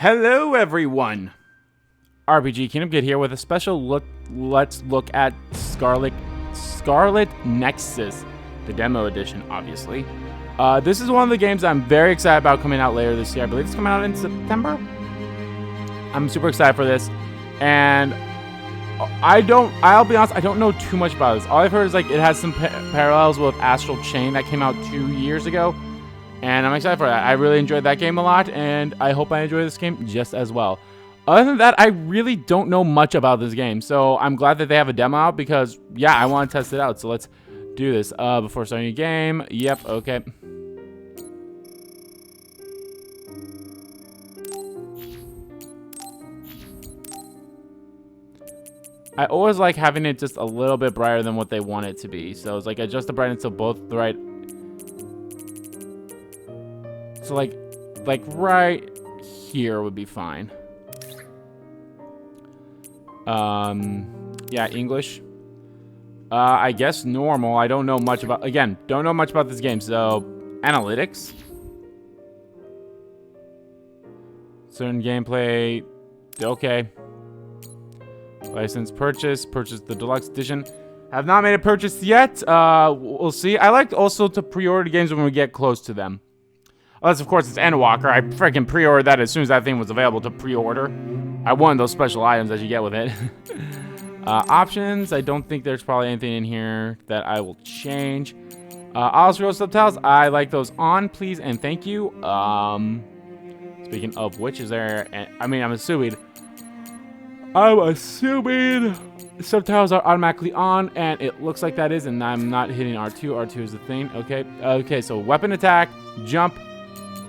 Hello everyone! RPG Kingdom Kid here with a special look. Let's look at Scarlet Nexus, the demo edition, obviously. This is one of the games I'm very excited about coming out later this year. I believe it's coming out in September. I'm super excited for this, and I'll be honest, I don't know too much about this. All I've heard is like it has some parallels with Astral Chain that came out 2 years ago. And I'm excited for that. I really enjoyed that game a lot, and I hope I enjoy this game just as well. Other than that, I really don't know much about this game, so I'm glad that they have a demo out because, yeah, I want to test it out. So let's do this. Before starting a game, yep, okay. I always like having it just a little bit brighter than what they want it to be. So it's like adjust the brightness to both the right. So like right here would be fine. Yeah, English. I guess normal. I don't know much about, again, don't know much about this game. So analytics. Certain gameplay. Okay. License purchase the deluxe edition. Have not made a purchase yet. We'll see. I like also to pre-order games when we get close to them. Unless, of course, it's Endwalker. I freaking pre-ordered that as soon as that thing was available to pre-order. I won those special items that you get with it. Options. I don't think there's probably anything in here that I will change. Auto-scroll subtitles. I like those on, please, and thank you. Speaking of which, is there... I'm assuming subtitles are automatically on, and it looks like that is, and I'm not hitting R2. R2 is the thing. Okay. Okay, so weapon attack, jump,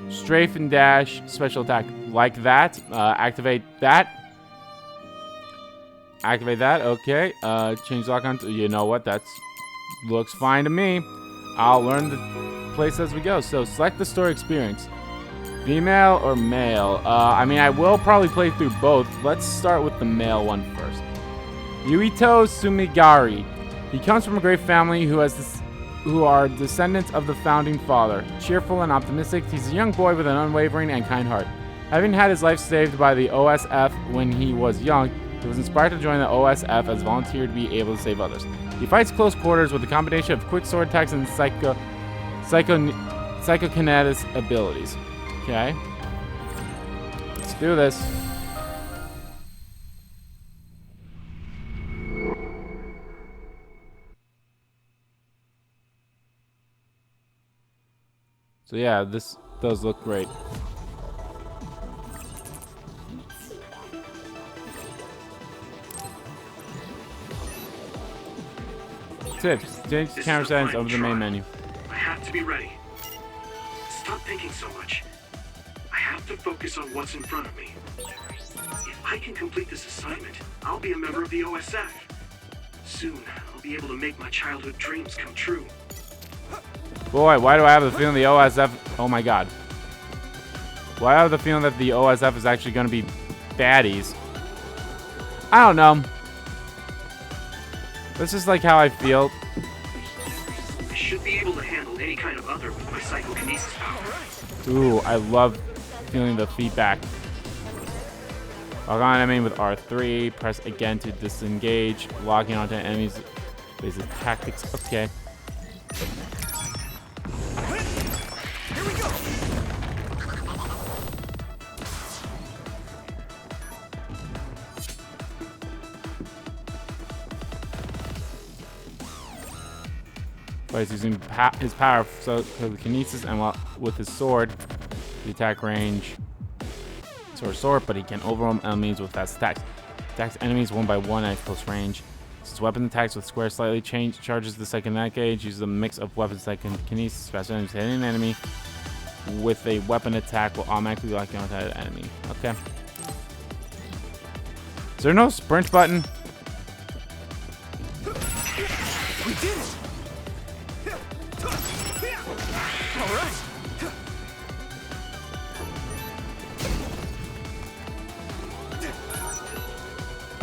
strafe and dash, special attack like that. Activate that. Activate that. Okay. Change lock on. You know what? That looks fine to me. I'll learn the place as we go. So select the story experience. Female or male? I will probably play through both. Let's start with the male one first. Yuito Sumigari. He comes from a great family who are descendants of the founding father. Cheerful and optimistic, he's a young boy with an unwavering and kind heart. Having had his life saved by the OSF when he was young, he was inspired to join the OSF as a volunteer to be able to save others. He fights close quarters with a combination of quick sword attacks and psychokinetic abilities. Okay. Let's do this. So yeah, this does look great. Tips. Change the camera settings over the main menu. I have to be ready. Stop thinking so much. I have to focus on what's in front of me. If I can complete this assignment, I'll be a member of the OSF. Soon, I'll be able to make my childhood dreams come true. Boy, why do I have the feeling the OSF... Oh my god. Why do I have the feeling that the OSF is actually going to be baddies? I don't know. This is like how I feel. I should be able to handle any kind of other with my psychokinesis power. Ooh, I love feeling the feedback. Lock on enemy with R3. Press again to disengage. Locking onto enemies. Basic tactics. Okay. Here we go. But he's using his power so the kinesis and with his sword, the attack range. Sword, but he can overwhelm enemies with fast attacks. Attacks enemies one by one at close range. His weapon attacks with square slightly charges the second attack gauge. Uses a mix of weapons that can kinesis. Faster enemies hitting an enemy with a weapon attack will automatically lock onto the enemy. Okay. Is there no sprint button? We did it. All right.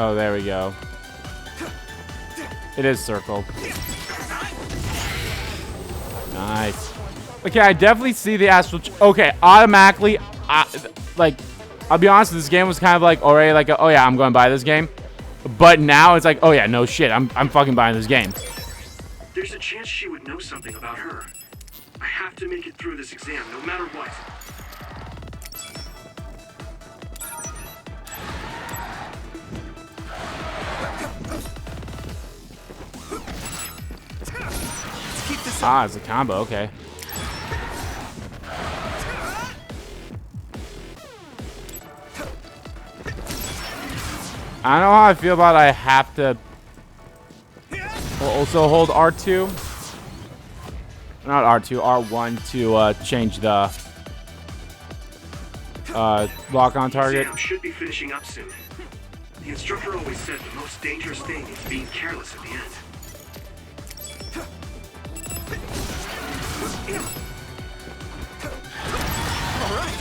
Oh, there we go. It is circle. Nice. Okay, I definitely see the astral. Okay, automatically, like, I'll be honest, this game was kind of like already like, oh yeah, I'm going to buy this game. But now it's like, oh yeah, no shit, I'm fucking buying this game. There's a chance she would know something about her. I have to make it through this exam, no matter what. Ah, it's a combo, okay. I don't know how I feel about I have to also hold R2. Not R2, R1 to change the lock on target. Exam should be finishing up soon. The instructor always said the most dangerous thing is being careless at the end. All right.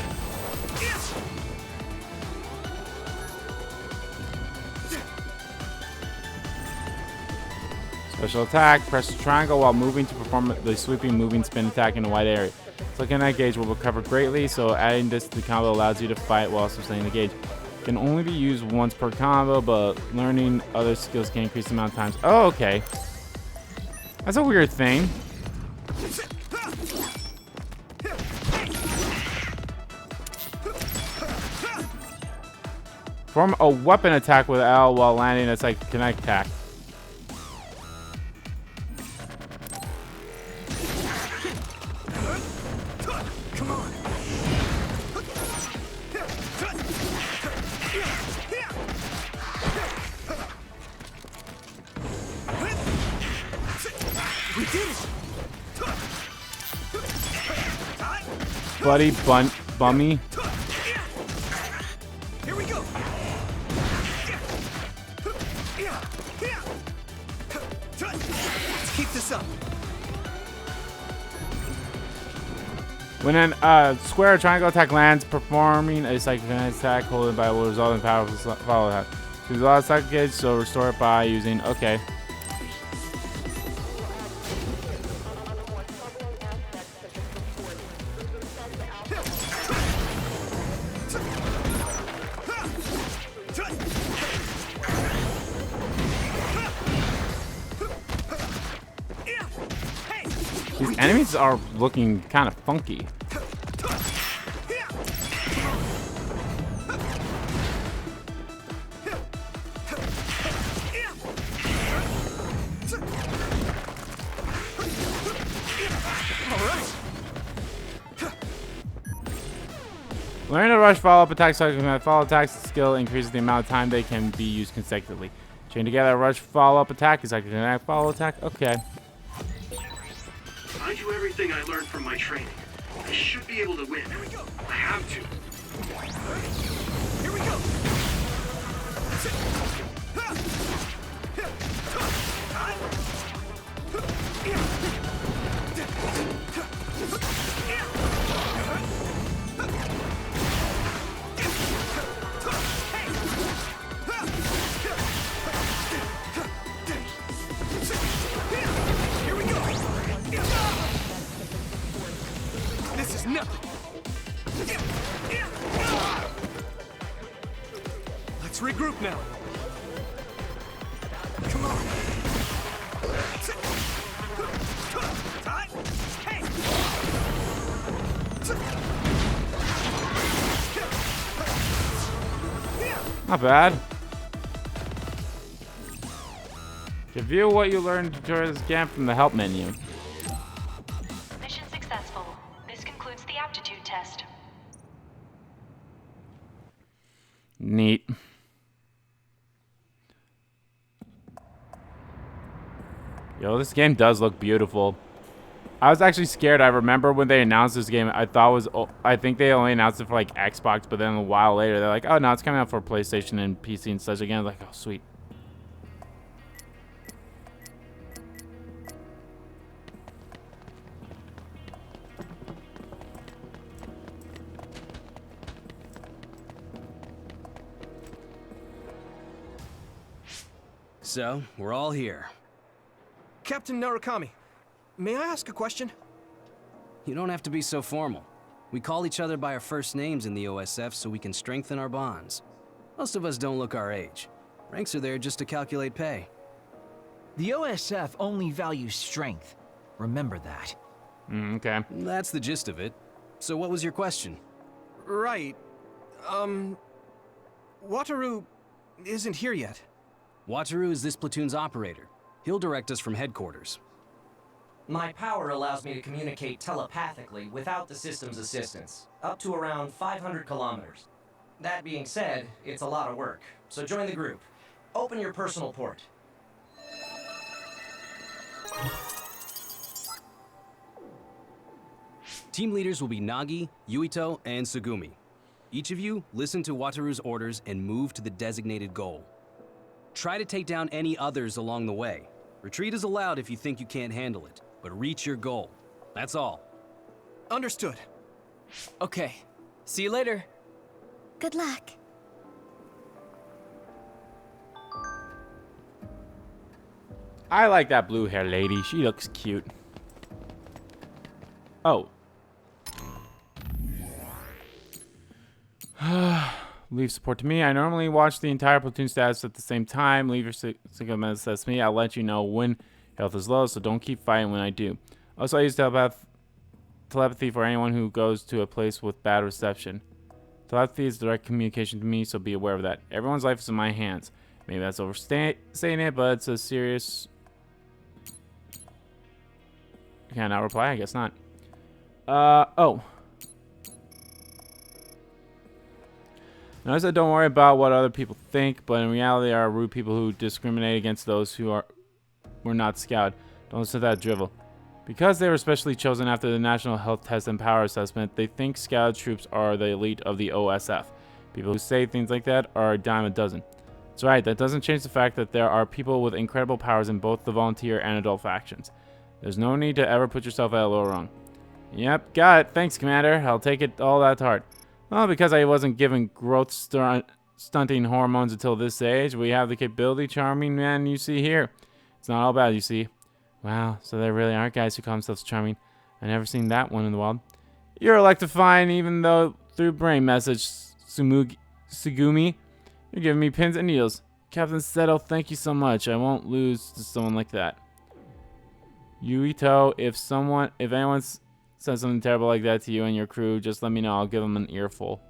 Special attack, press triangle while moving to perform the sweeping moving spin attack in a wide area. Clicking that gauge will recover greatly, so adding this to the combo allows you to fight while sustaining the gauge. Can only be used once per combo, but learning other skills can increase the amount of times. Oh, okay. That's a weird thing. Perform a weapon attack with L while landing a psychokinetic attack. Come on. We did it. Buddy bummy. Here we go. Let's keep this up. When an square or triangle attack lands, performing a psychokinetic attack holding by will result in powerful follow attack. Use a lot of psychic gauge, so restore it by using okay. These enemies are looking kind of funky. Learning to rush follow-up attacks, follow attacks skill increases the amount of time they can be used consecutively. Chain together, rush follow-up attack is like a follow attack. Okay. I do everything I learned from my training. I should be able to win. I have to. Here we go. This is nothing. Let's regroup now. Come on. Hey. Not bad. Review what you learned during this game from the help menu. Mission successful. This concludes the aptitude test. Neat. Yo, this game does look beautiful. I was actually scared. I remember when they announced this game, I think they only announced it for like Xbox, but then a while later they're like, oh no, it's coming out for PlayStation and PC and such again. I was like, oh sweet. So, we're all here. Captain Narukami, may I ask a question? You don't have to be so formal. We call each other by our first names in the OSF so we can strengthen our bonds. Most of us don't look our age. Ranks are there just to calculate pay. The OSF only values strength. Remember that. Okay. That's the gist of it. So what was your question? Right. Wataru isn't here yet. Wataru is this platoon's operator. He'll direct us from headquarters. My power allows me to communicate telepathically without the system's assistance, up to around 500 kilometers. That being said, it's a lot of work, so join the group. Open your personal port. Team leaders will be Nagi, Yuito, and Sugumi. Each of you listen to Wataru's orders and move to the designated goal. Try to take down any others along the way. Retreat is allowed if you think you can't handle it, but reach your goal. That's all. Understood. Okay. See you later. Good luck. I like that blue hair lady. She looks cute. Oh. Leave support to me. I normally watch the entire platoon status at the same time. Leave your signal message to me. I'll let you know when health is low, so don't keep fighting when I do. Also, I use telepathy for anyone who goes to a place with bad reception. Telepathy is direct communication to me, so be aware of that. Everyone's life is in my hands. Maybe that's overstating it, but it's a serious... Can I not reply? I guess not. Oh. Now, I said don't worry about what other people think, but in reality, there are rude people who discriminate against those who were not scouted. Don't listen to that drivel. Because they were specially chosen after the National Health Test and Power Assessment, they think scouted troops are the elite of the OSF. People who say things like that are a dime a dozen. That's right, that doesn't change the fact that there are people with incredible powers in both the volunteer and adult factions. There's no need to ever put yourself at a low rung. Yep, got it. Thanks, Commander. I'll take it all that to heart. Well, because I wasn't given growth stunting hormones until this age, we have the capability charming man you see here. It's not all bad, you see. Wow, so there really are guys who call themselves charming. I've never seen that one in the wild. You're electrifying, even though through brain message, Sugumi. You're giving me pins and needles. Captain Seto, thank you so much. I won't lose to someone like that. Yuito, if anyone says something terrible like that to you and your crew, just let me know. I'll give them an earful.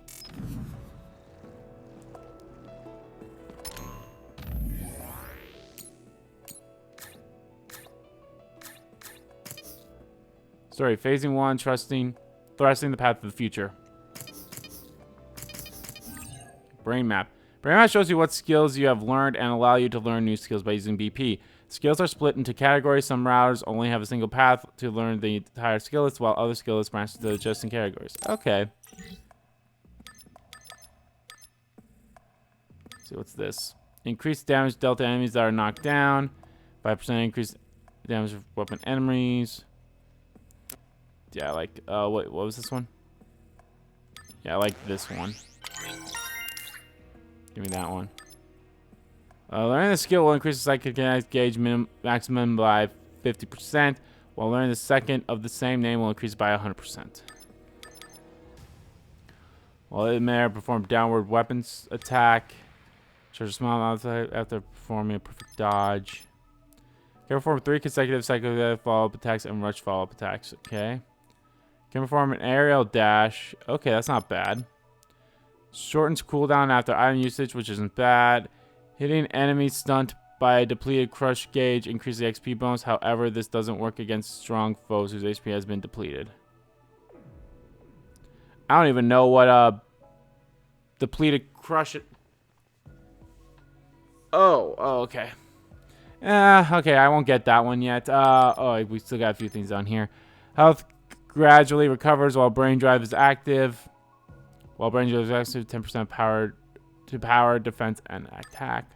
Sorry, phasing 1, thrusting the path to the future. Brain map. Brain map shows you what skills you have learned and allow you to learn new skills by using BP. Skills are split into categories. Some routers only have a single path to learn the entire skill list, while other skill lists branch into adjacent categories. Okay. Let's see, what's this? Increased damage dealt to enemies that are knocked down. 5% increased damage of weapon enemies. Yeah, I like, what was this one? Yeah, I like this one. Give me that one. Learning the skill will increase the psychic gauge maximum by 50%, while learning the second of the same name will increase by 100%. While it may perform downward weapons attack, charge a small amount after performing a perfect dodge. Can perform 3 consecutive psychic follow-up attacks and rush follow-up attacks. Okay. Can perform an aerial dash. Okay, that's not bad. Shortens cooldown after item usage, which isn't bad. Hitting enemies stunned by a depleted crush gauge increases the XP bonus. However, this doesn't work against strong foes whose HP has been depleted. I don't even know what depleted crush. Oh, okay. Okay, I won't get that one yet. Oh, we still got a few things on here. Health gradually recovers while brain drive is active. While brain drive is active, 10% power to power, defense, and attack.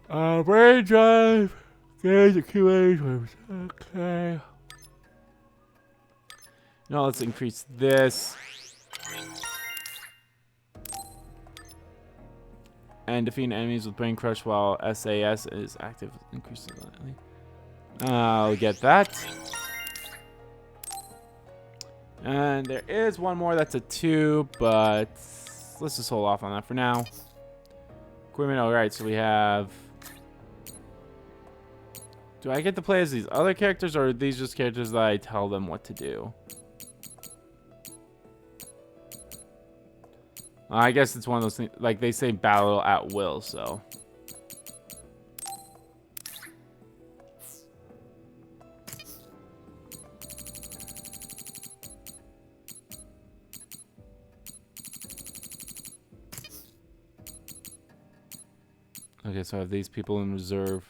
Brain drive. Gauge accumulation. Okay. Now let's increase this. And defeating enemies with brain crush while SAS is active increases slightly. I'll get that. And there is one more that's a 2, but let's just hold off on that for now. Equipment, alright, so we have... Do I get to play as these other characters, or are these just characters that I tell them what to do? I guess it's one of those things, like they say battle at will, so... Okay, so I have these people in reserve.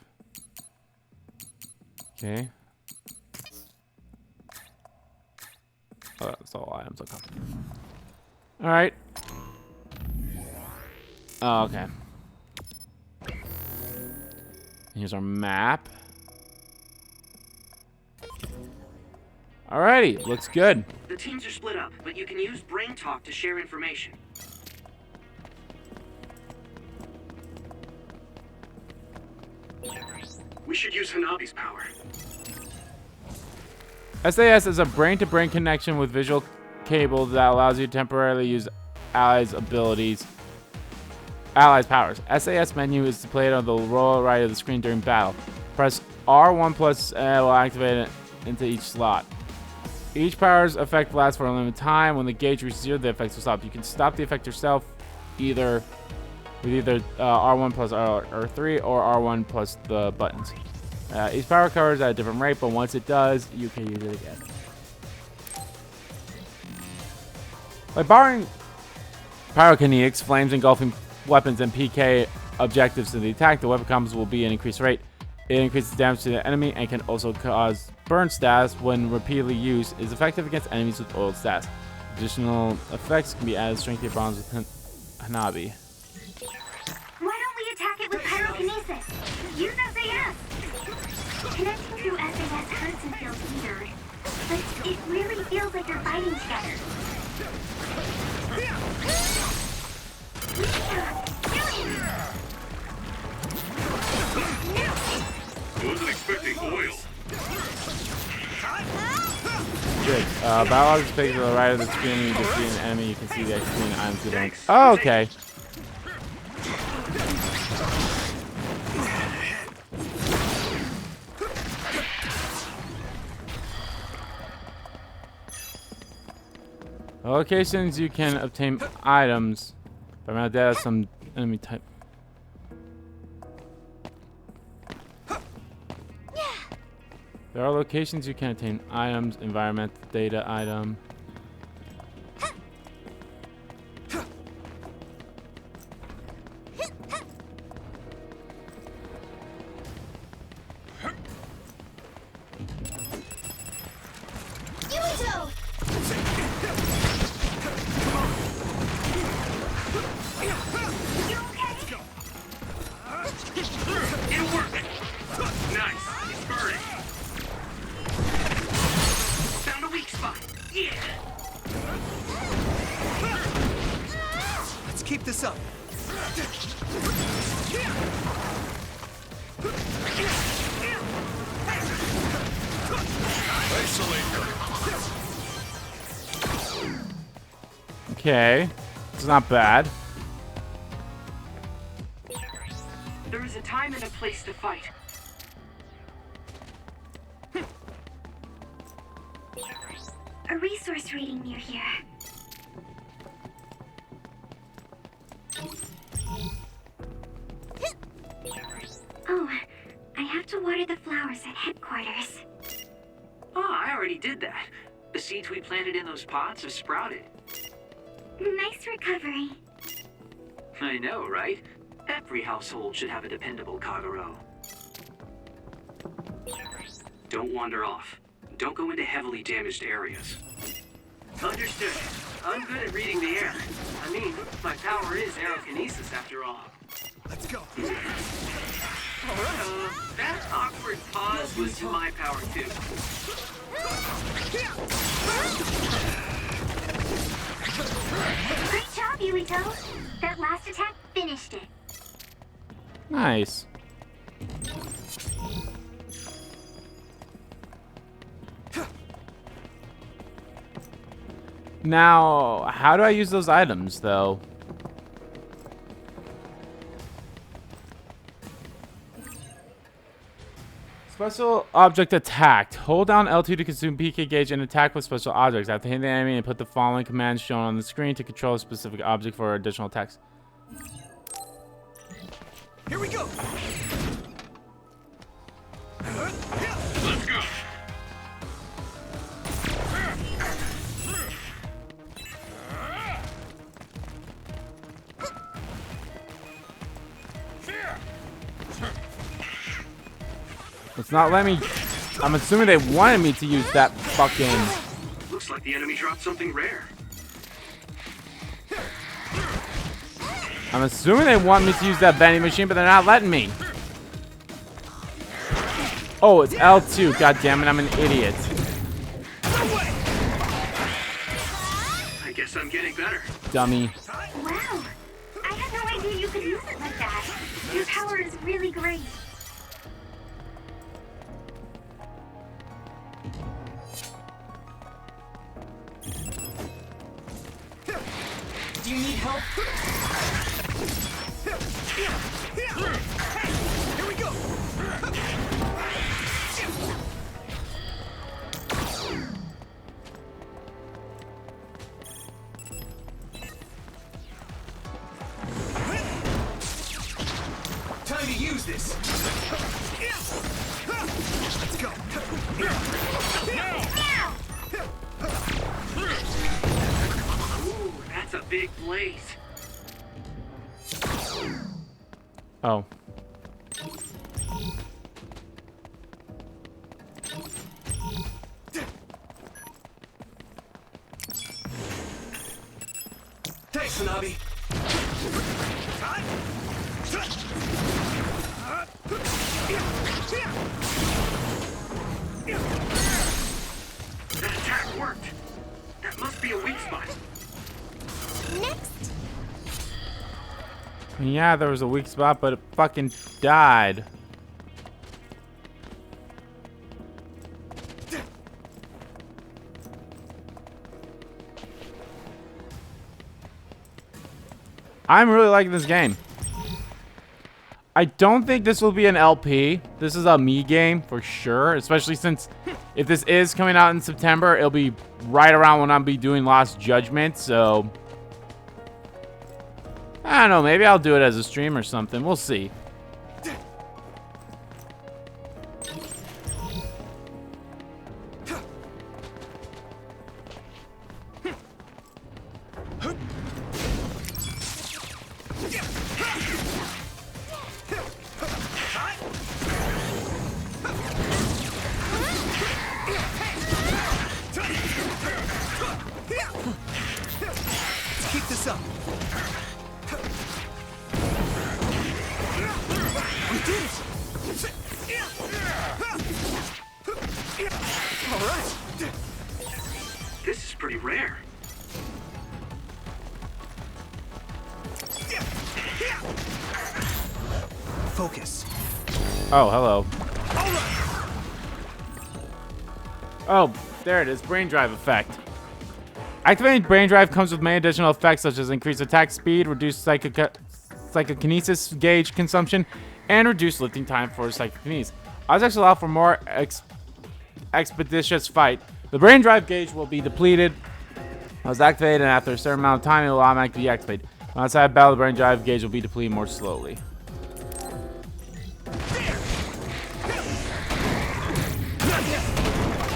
Okay. Oh, that's all items. Okay. All right. Oh, okay. Here's our map. Alrighty, looks good. The teams are split up, but you can use brain talk to share information. We should use Hanabi's power. SAS is a brain-to-brain connection with visual cable that allows you to temporarily use allies' abilities. Allies' powers. SAS menu is displayed on the lower right of the screen during battle. Press R1 plus will activate it into each slot. Each power's effect lasts for a limited time. When the gauge reaches 0, the effects will stop. You can stop the effect yourself with either R1 plus R3 or R1 plus the buttons. Each power covers at a different rate, but once it does, you can use it again. By borrowing pyrokinetics, flames engulfing weapons, and PK objectives to the attack, the weapon combos will be an increased rate. It increases damage to the enemy and can also cause burn status when repeatedly used. Is effective against enemies with oiled status. Additional effects can be added to strengthen your bonds with Hanabi. Why don't we attack it with pyrokinesis? Use SAS! Connecting through SAS hurts and feels weird, but it really feels like you're fighting together. Wasn't expecting oil. Good. Battle is pictured to the right of the screen. You can see an enemy. You can see the extreme items given. Oh, okay. Locations you can obtain items. But I'm dead as some enemy type. There are locations you can obtain items, environment, data item. It'll work. Nice. It's burning. Found a weak spot. Yeah. Let's keep this up. Okay, it's not bad. There is a time and a place to fight. A resource reading near here. Oh, I have to water the flowers at headquarters. Ah, I already did that. The seeds we planted in those pots have sprouted. Nice recovery. I know, right? Every household should have a dependable Kagero. Don't wander off. Don't go into heavily damaged areas. Understood. I'm good at reading the air. I mean, my power is aerokinesis after all. Let's go. That awkward pause was my power too. Great job, Yuito. That last attack finished it. Nice. Now, how do I use those items, though? Special object attacked. Hold down L2 to consume PK gauge and attack with special objects. After hitting the enemy, and put the following commands shown on the screen to control a specific object for additional attacks. Here we go. Let's go. It's not letting me. I'm assuming they wanted me to use that fucking. Looks like the enemy dropped something rare. I'm assuming they want me to use that vending machine, but they're not letting me. Oh, it's L2. God damn it, I'm an idiot. I guess I'm getting better. Dummy. Wow. I had no idea you could use it like that. Your power is really great. Do you need help? Here we go. Time to use this. Let's go. Ooh, that's a big blaze. Oh. Thanks, Hanabi. That attack worked. That must be a weak spot. Next. Yeah, there was a weak spot, but it fucking died. I'm really liking this game. I don't think this will be an LP. This is a me game for sure, especially since if this is coming out in September, it'll be right around when I'll be doing Lost Judgment, so I don't know, maybe I'll do it as a stream or something. We'll see. Let's keep this up. We did it! All right. This is pretty rare. Focus. Oh, hello. Oh, there it is. Brain drive effect. Activating brain drive comes with many additional effects such as increased attack speed, reduced psychokinesis gauge consumption, and reduced lifting time for psychokinesis. Objects allow for more expeditious fight. The brain drive gauge will be depleted. It was activated, and after a certain amount of time, it will automatically deactivate. When outside of battle, the brain drive gauge will be depleted more slowly.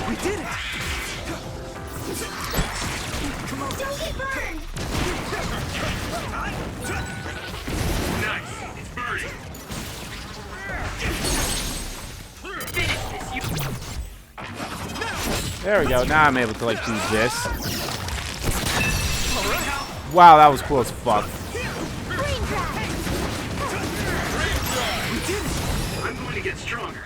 We did it! Don't get burned. Nice. It's burning. There we go. Now I'm able to, like, do this. Wow, that was cool as fuck. I'm going to get stronger.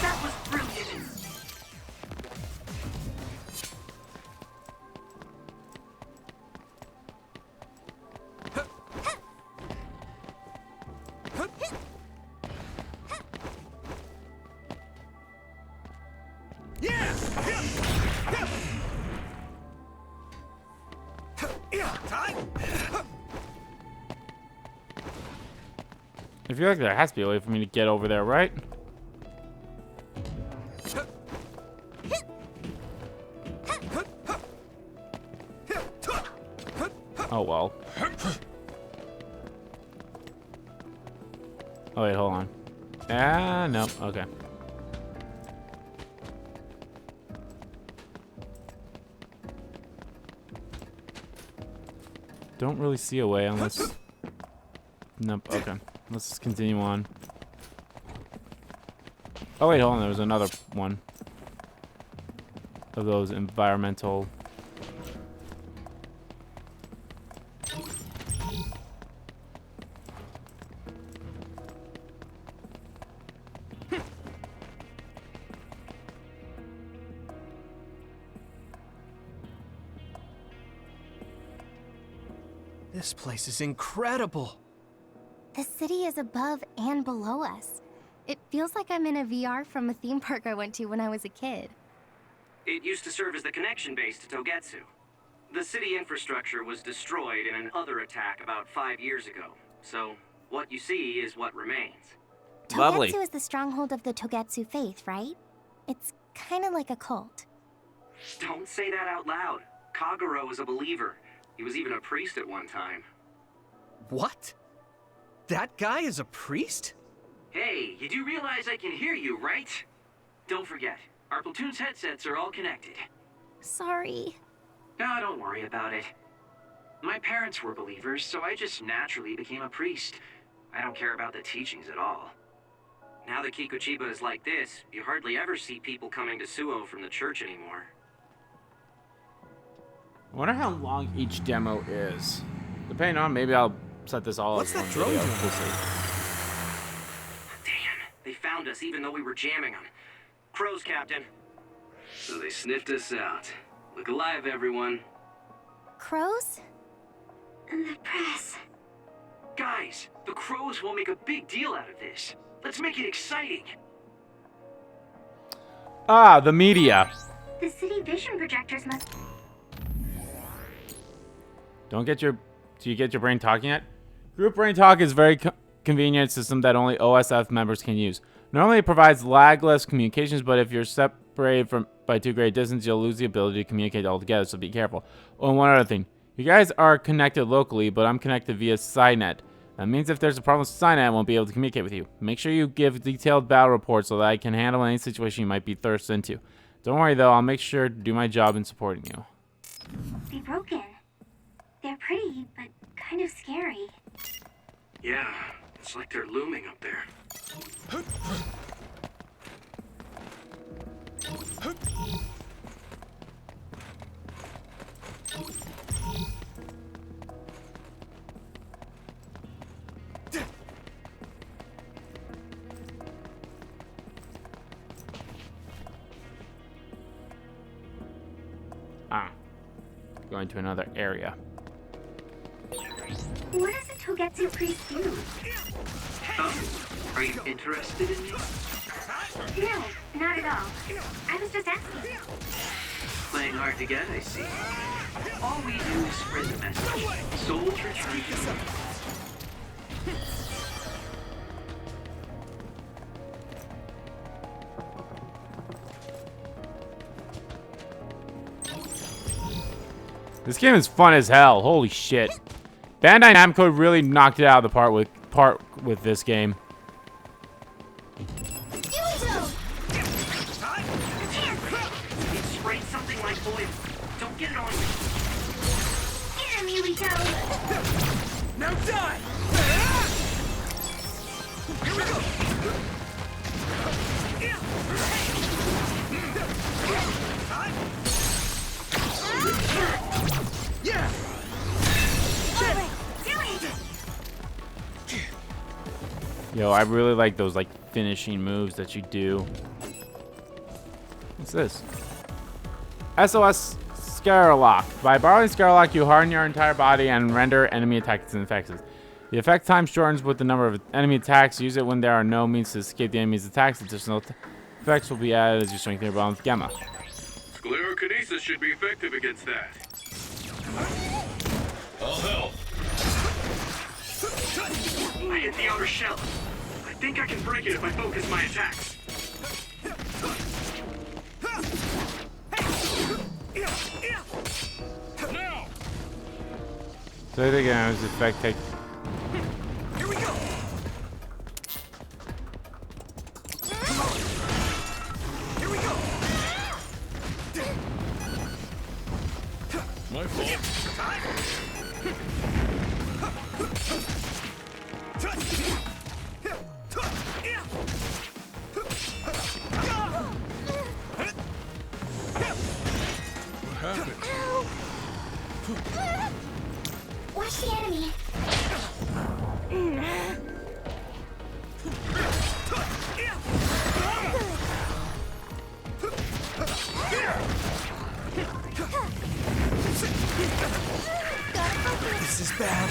That was brilliant. I feel like there has to be a way for me to get over there, right? Oh, well. Oh, wait, hold on. Ah, no. Okay. Don't really see a way unless... Nope, okay. Let's just continue on. Oh, wait, hold on. There was another one. Of those environmental... This place is incredible. The city is above and below us. It feels like I'm in a VR from a theme park I went to when I was a kid. It used to serve as the connection base to Togetsu. The city infrastructure was destroyed in an other attack about 5 years ago. So, what you see is what remains. Lovely. Togetsu is the stronghold of the Togetsu faith, right? It's kind of like a cult. Don't say that out loud. Kagero is a believer. He was even a priest at one time. What? That guy is a priest? Hey, you do realize I can hear you, right? Don't forget, our platoon's headsets are all connected. Sorry. No, don't worry about it. My parents were believers, so I just naturally became a priest. I don't care about the teachings at all. Now that Kikuchiba is like this, you hardly ever see people coming to Suo from the church anymore. I wonder how long each demo is. Depending on, maybe I'll set this all What's as that one drone video. doing? We'll see. Damn, they found us even though we were jamming them. Crows, Captain. So they sniffed us out. Look alive, everyone. Crows? The press. Guys, the Crows will make a big deal out of this. Let's make it exciting. Ah, the media. The city vision projectors must... Do you get your brain talking yet? Group Brain Talk is a very convenient system that only OSF members can use. Normally it provides lagless communications, but if you're separated by too great distance, you'll lose the ability to communicate altogether, so be careful. Oh, and one other thing. You guys are connected locally, but I'm connected via SciNet. That means if there's a problem with SciNet, I won't be able to communicate with you. Make sure you give detailed battle reports so that I can handle any situation you might be thrust into. Don't worry though, I'll make sure to do my job in supporting you. be broken. They're pretty, but kind of scary. Yeah, it's like they're looming up there. Going to another area. What does a Togetsu priest do? Oh, are you interested in me? No, not at all. I was just asking. Playing hard to get, I see. All we do is spread the message. Souls retreat. This game is fun as hell. Holy shit. Bandai Namco really knocked it out of the park with this game. It sprayed something like oil. Don't get it on you. Get him, Yuito! Now die! Here we go! Yeah! Yo, I really like those like finishing moves that you do. What's this? SOS Scarlock. By borrowing Scarlock, you harden your entire body and render enemy attacks ineffective. The effect time shortens with the number of enemy attacks. Use it when there are no means to escape the enemy's attacks. Additional effects will be added as you strengthen your bond with Gamma. Sclerokinesis should be effective against that. I'll help. I hit the outer shell. I think I can break it if I focus my attacks. Now! So I think his effect take. Here we go. Here we go. My fault. What happened? Watch the enemy. This is bad.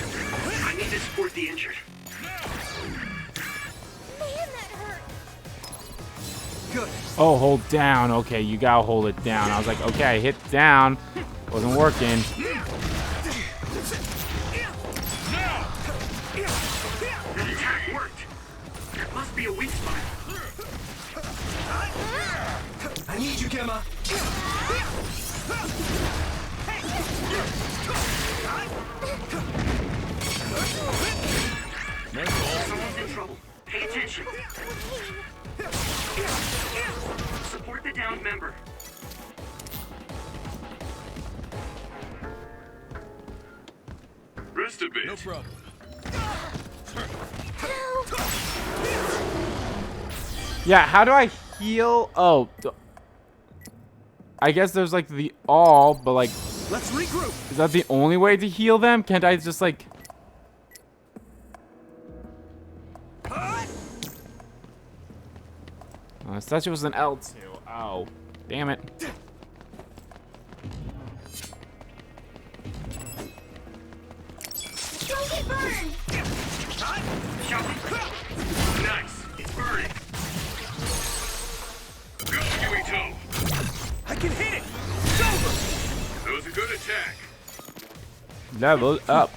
I need to support the injured. Man, that hurt. Good. Oh, hold down. Okay, you gotta hold it down. I was like, okay, I hit down. Wasn't working. That attack worked. There must be a weak spot. I need you, Gemma. My fault. Someone's in trouble. Pay attention. Support the downed member. Rest a bit. No problem. Yeah, how do I heal? Oh, I guess there's like the all, but like, Let's regroup. is that the only way to heal them? Can't I just like? Oh, I thought it was an L2. Oh, damn it. Don't get burned. Shall we? Nice. It's burning. Go, Yuito. I can hit it. It's over. That was a good attack. Level up.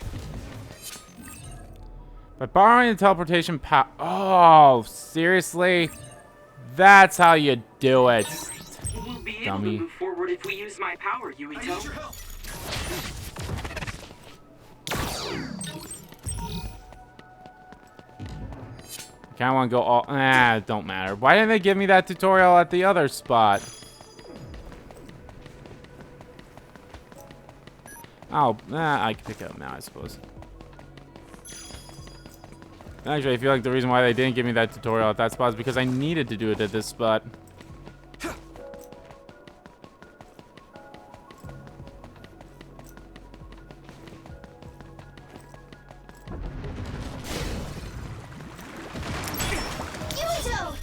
By borrowing the teleportation power. Oh, seriously? That's how you do it. We'll be able Dummy. to move forward if we use my power, I need your Yuito. help. I kind of want to go all. Don't matter. Why didn't they give me that tutorial at the other spot? Oh, I can pick it up now, I suppose. Actually, I feel like the reason why they didn't give me that tutorial at that spot is because I needed to do it at this spot. Yuito!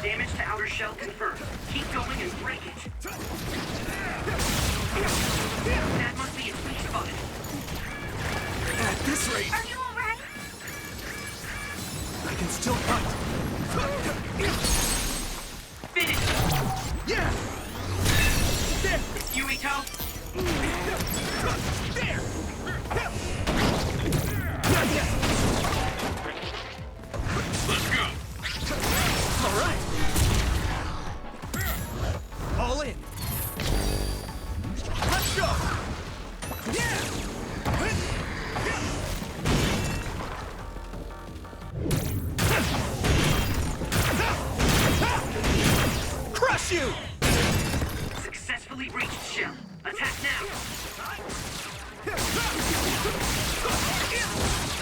Damage to outer shell confirmed. Keep going and break it. That must be its weak spot. At this rate, Are you alright? I can still fight. Finish. Yeah. There. Yuito. There. Not yet. Let's go. All right. All in. Let's go. Yeah. Crush you. Successfully reached shell. Attack now.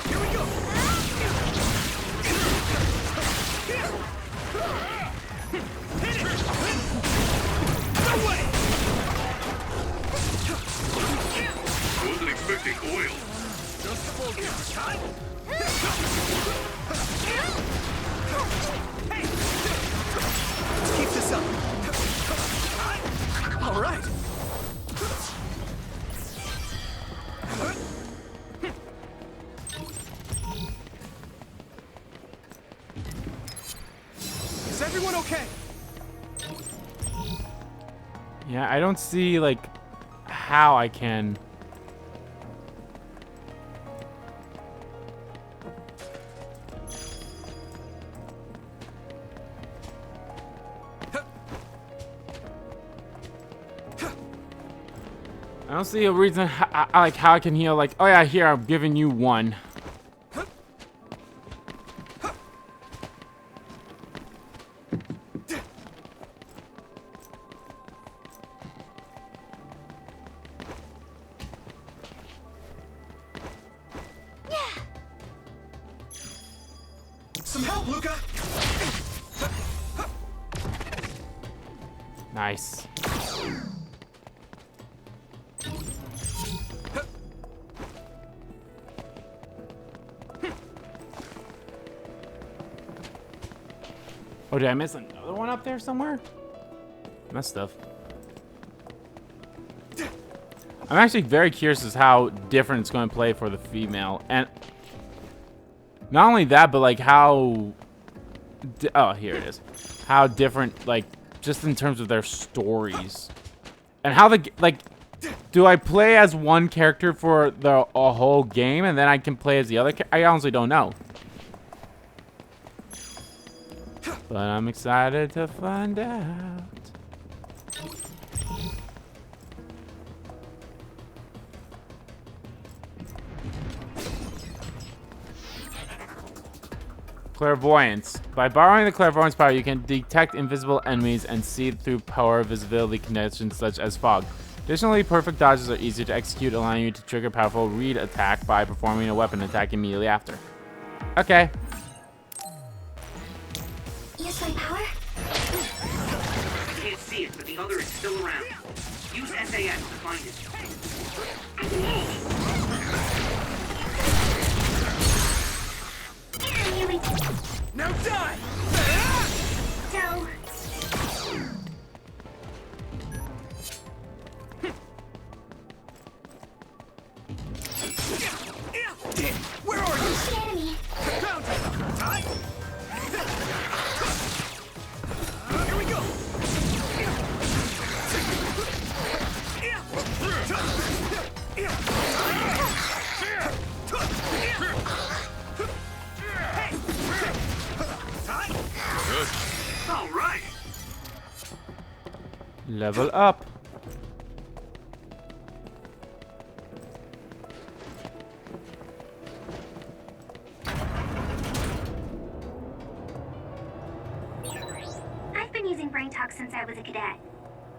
Here we go. Hit it. No way. I wasn't expecting oil. Just a focus. Hey. Let's keep this up. All right. Is everyone okay? Yeah, I don't see like how I can don't see a reason like how I can heal. Like, oh yeah, here I'm giving you one. Some help, Luca! Nice. Oh, did I miss another one up there somewhere? Must have. I'm actually very curious as how different it's going to play for the female. And not only that, but like how... Oh, here it is. How different, like, just in terms of their stories. And how the... Like, do I play as one character for a whole game and then I can play as the other? I honestly don't know. But I'm excited to find out. Clairvoyance. By borrowing the Clairvoyance power, you can detect invisible enemies and see through power visibility conditions such as fog. Additionally, perfect dodges are easier to execute, allowing you to trigger powerful read attack by performing a weapon attack immediately after. Okay. Use my power? I can't see it, but the other is still around. Use SAS to find it. Now die! So... Where are you? The enemy. Found you! Die! Here we go! All right. Level up. I've been using Brain Talk since I was a cadet,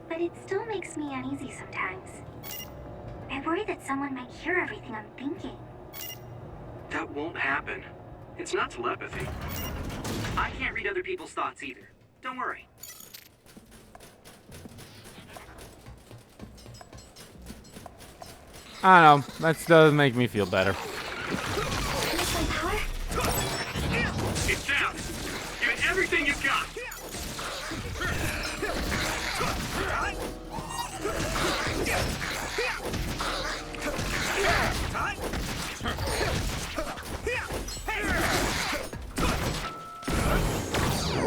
but it still makes me uneasy sometimes. I worry that someone might hear everything I'm thinking. That won't happen. It's not telepathy. I can't read other people's thoughts either. Don't worry. I don't know. That does make me feel better. Use my power? It's down. Give it everything you've got.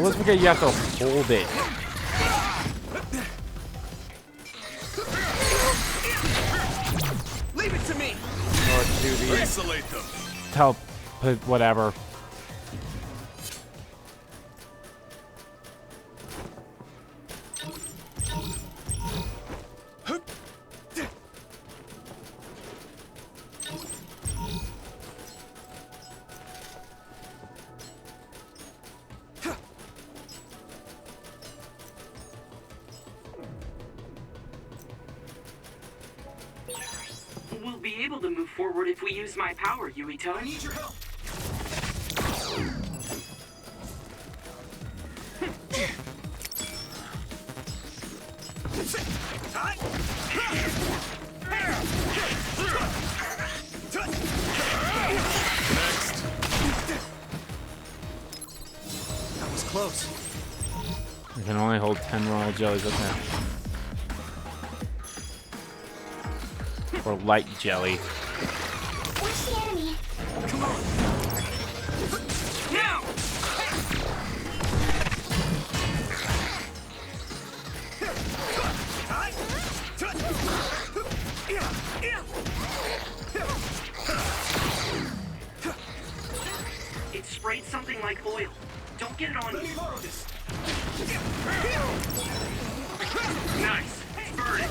Let's forget you have to hold it. Leave it to me! Or do the Isolate them. whatever. We'll be able to move forward if we use my power, Yuito. I need your help! That was close. I can only hold 10 royal jellies, okay. Or light jelly. Where's the enemy? Come on! Now! It sprayed something like oil. Don't get it on Let you. me borrow this. Nice. It's burning.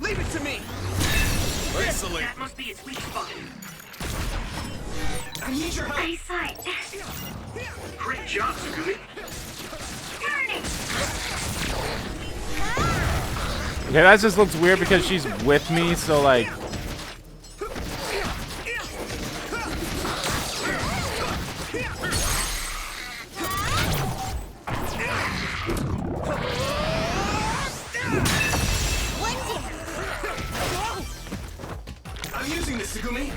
Leave it to me! Excellent. That must be its weak spot. I need your help! I saw it. Great job, Sugumi. Turning! Okay, that just looks weird because she's with me, so like. I'm using this, Sugumi!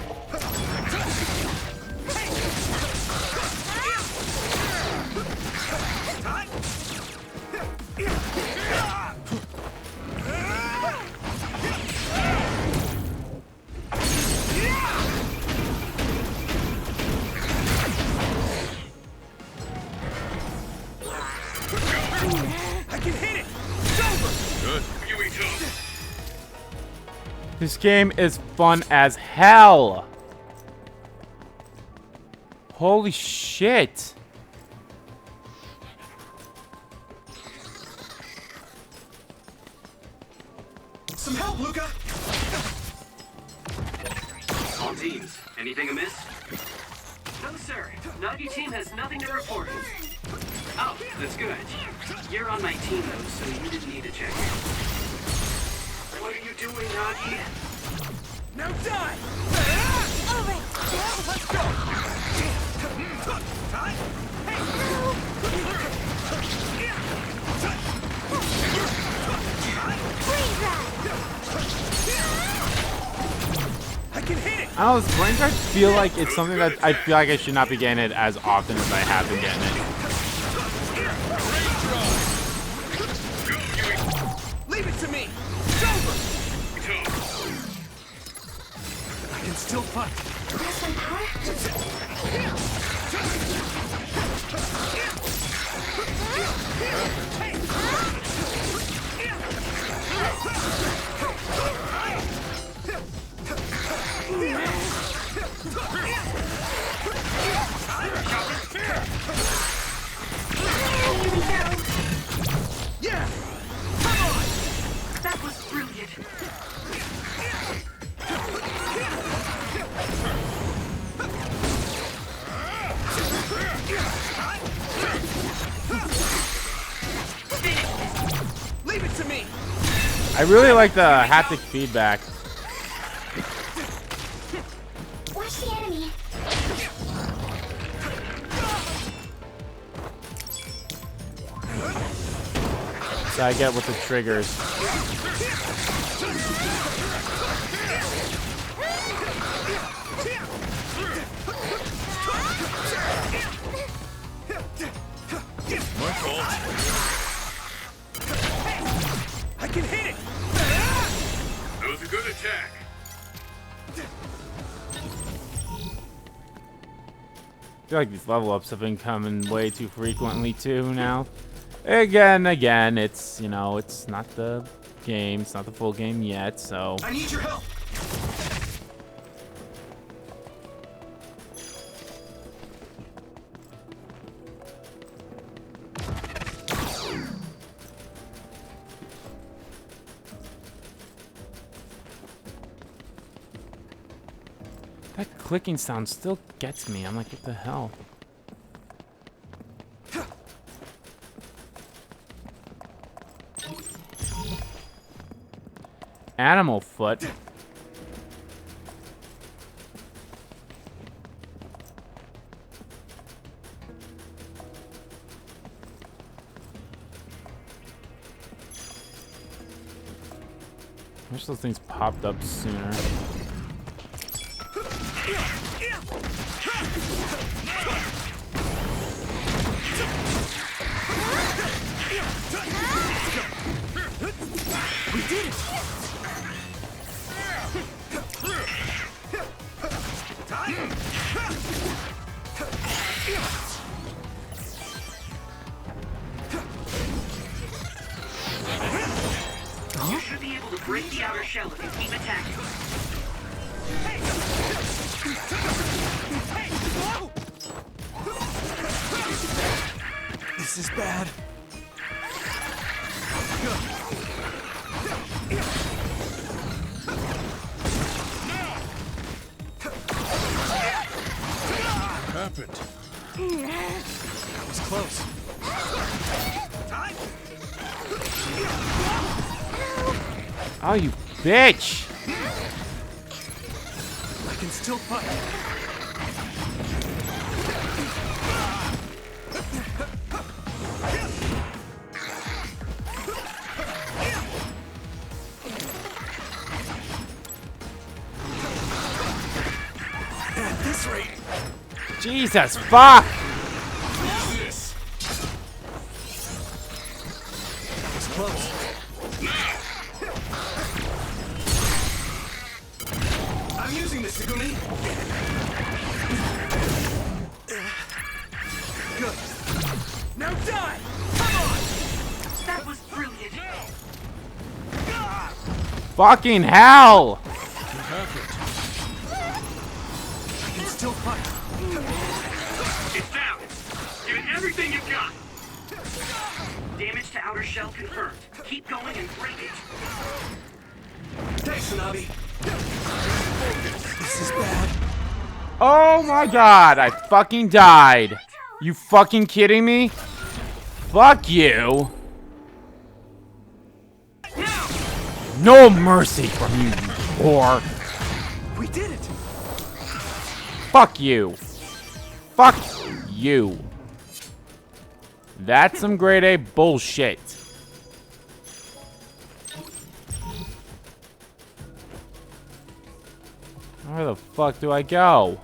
I can hit it! It's over! Good. Yuito. This game is fun as hell. Holy shit. Some help, Luca! All teams, anything amiss? No, sir. Nagi team has nothing to report. Oh, that's good. You're on my team, though, so you didn't need to check. What are you doing, Nagi? Now die! Over! Let's go! I can hit it! I don't know, this brain card feel like it's something that I feel like I should not be getting it as often as I have been getting it. Leave it to me! It's over! I can still fight. Have some power? Yeah! Come on! That was brilliant. Leave it to me! I really like the haptic feedback. Watch the enemy. So I get with the triggers. My fault. I can hit it! That was a good attack. I feel like these level ups have been coming way too frequently too now. Again, it's, you know, it's not the game, it's not the full game yet, so. I need your help! That clicking sound still gets me. I'm like, what the hell? Animal foot. I wish those things popped up sooner. We did it! You should be able to break the outer shell if you keep attacking. This is bad. Happened. That was close. Oh, you bitch! I can still fight. At this rate. Jesus, fuck! This. That was close. I'm using this, Segumi. Good. Now die! Come on! That was brilliant. Fucking hell! Happened. I can still fight. It's down. Give it everything you've got. Damage to outer shell confirmed. Keep going and break it. Thanks, Tsunabi. This is bad. Oh my god, I fucking died. You fucking kidding me? Fuck you. No mercy from you, you whore. We did it. Fuck you. Fuck you. That's some grade A bullshit. Where the fuck do I go?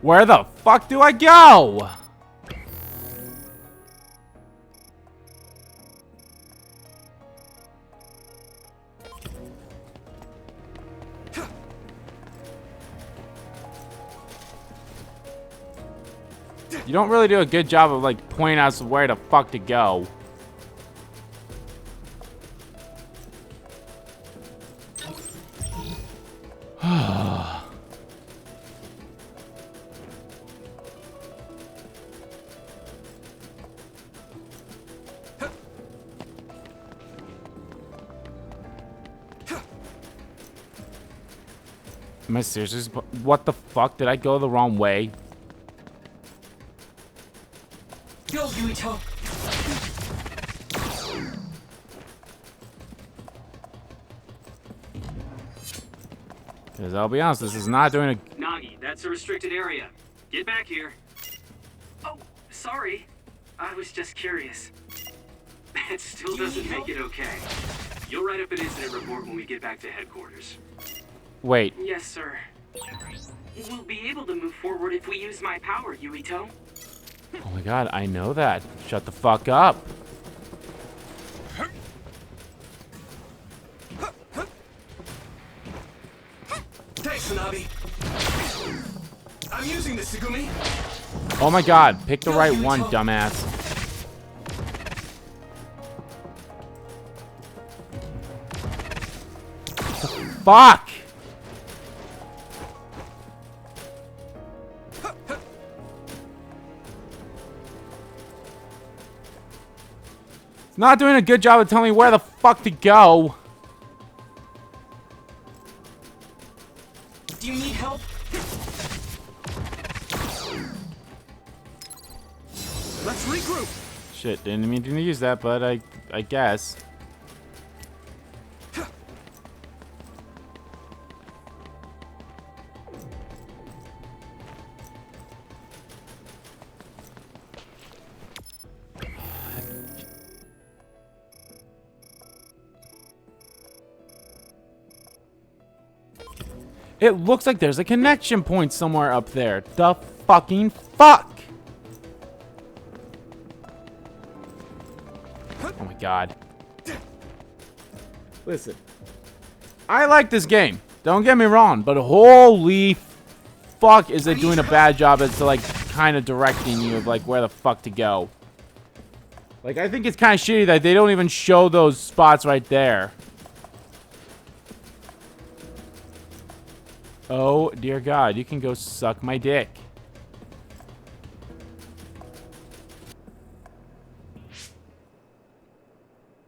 Where the fuck do I go? You don't really do a good job of like pointing us where the fuck to go. Am I serious? What the fuck? Did I go the wrong way? Go, Yuito. Because I'll be honest, this is not doing a... Nagi, that's a restricted area. Get back here. Oh, sorry. I was just curious. That still doesn't make it okay. You'll write up an incident report when we get back to headquarters. Wait. Yes, sir. We'll be able to move forward if we use my power, Yuito. Oh my god, I know that. Shut the fuck up. Thanks, Tsunabi. I'm using this, Segumi. Oh my god, pick the right one, dumbass. Fuck! It's not doing a good job of telling me where the fuck to go. Do you need help? Let's regroup. Shit, didn't mean to use that, but I guess. It looks like there's a connection point somewhere up there. The fucking fuck! Oh my god. Listen. I like this game. Don't get me wrong, but holy fuck is it doing a bad job as to, like, kind of directing you of, like, where the fuck to go. Like, I think it's kind of shitty that they don't even show those spots right there. Oh, dear God. You can go suck my dick.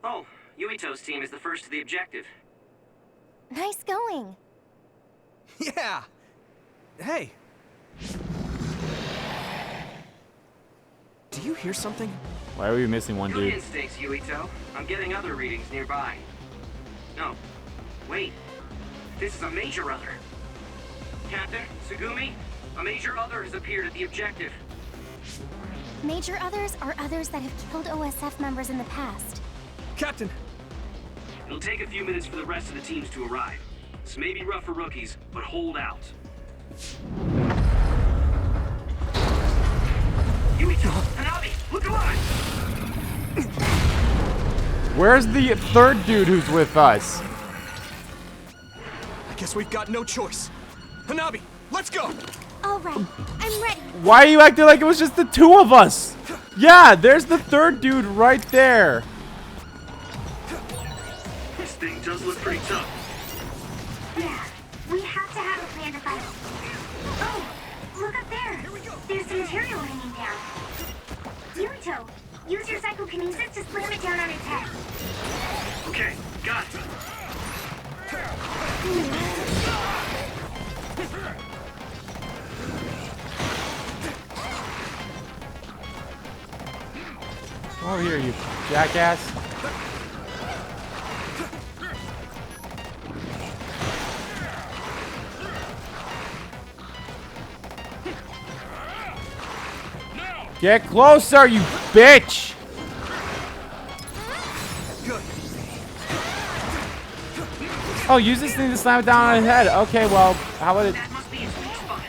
Oh, Yuito's team is the first to the objective. Nice going. Yeah. Hey. Do you hear something? Why are we missing one Good dude? instincts, Yuito. I'm getting other readings nearby. No. Wait. This is a major other. Captain, Tsugumi, a major other has appeared at the objective. Major others are others that have killed OSF members in the past. Captain! It'll take a few minutes for the rest of the teams to arrive. This may be rough for rookies, but hold out. Yuito, Hanabi, look alive! Where's the third dude who's with us? I guess we've got no choice. Hanabi, let's go! All right, I'm ready. Why are you acting like it was just the two of us? Yeah, there's the third dude right there. This thing does look pretty tough. Yeah, we have to have a plan to fight. Oh, look up there. There's some material hanging down. Yuito, use your psychokinesis to slam it down on its head. Okay, got it. Come over here, you jackass. Get closer, you bitch! Good. Oh, use this thing to slam it down on his head. Okay, well, how about it? That must be its weak spot.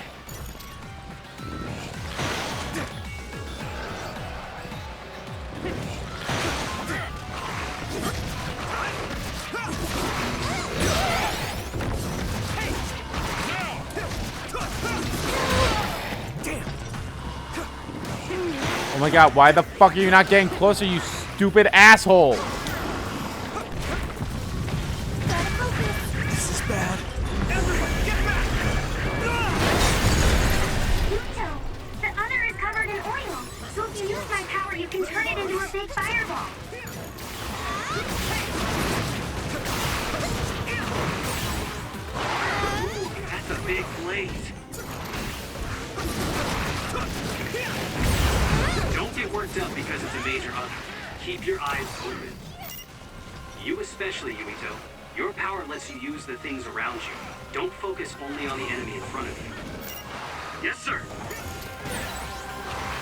Oh my God, why the fuck are you not getting closer, you stupid asshole? This is bad. Yuito, the other is covered in oil, so if you use my power, you can turn it into a big fireball. That's a big blaze. Don't get worked up because it's a major other. Keep your eyes open. You especially, Yuito. Your power lets you use the things around you. Don't focus only on the enemy in front of you. Yes, sir.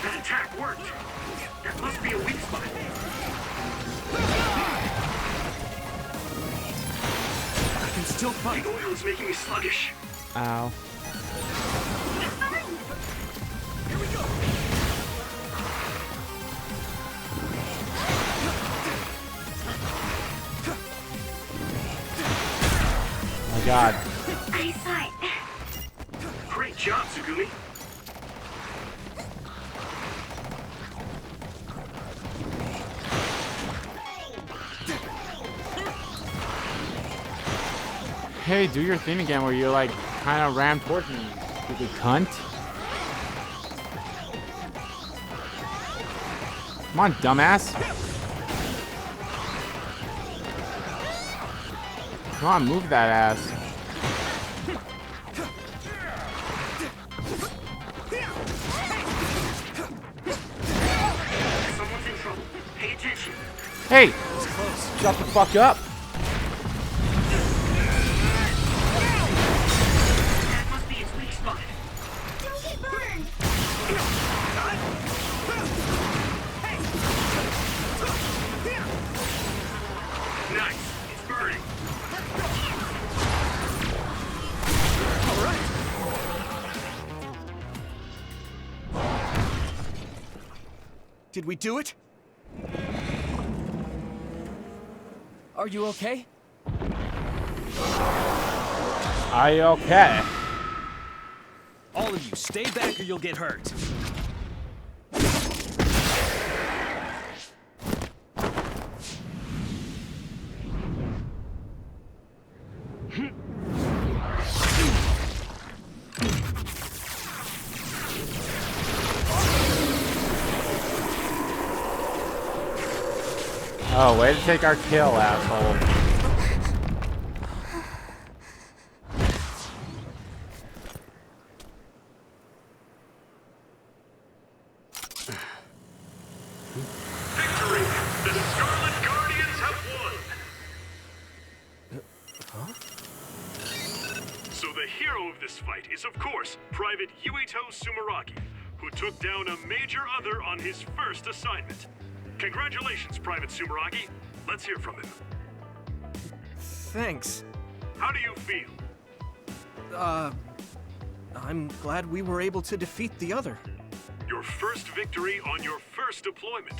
That attack worked. That must be a weak spot. I can still fight. The oil is making me sluggish. Ow. Here we go. Oh my God. Eyesight. Great job, Tsugumi. Hey, do your thing again where you're like kind of rammed towards me, you stupid cunt. Come on, dumbass. Come on, move that ass. Someone's in trouble. Pay attention. Hey, shut the fuck up. That must be its weak spot. Don't get burned. Nice. It's burning. All right. Did we do it? Are you okay? Are you okay? All of you, stay back or you'll get hurt. Oh, way to take our kill, asshole. Victory! The Scarlet Guardians have won! So the hero of this fight is, of course, Private Yuito Sumeragi, who took down a major other on his first assignment. Congratulations, Private Sumeragi. Let's hear from him. Thanks. How do you feel? I'm glad we were able to defeat the other. Your first victory on your first deployment.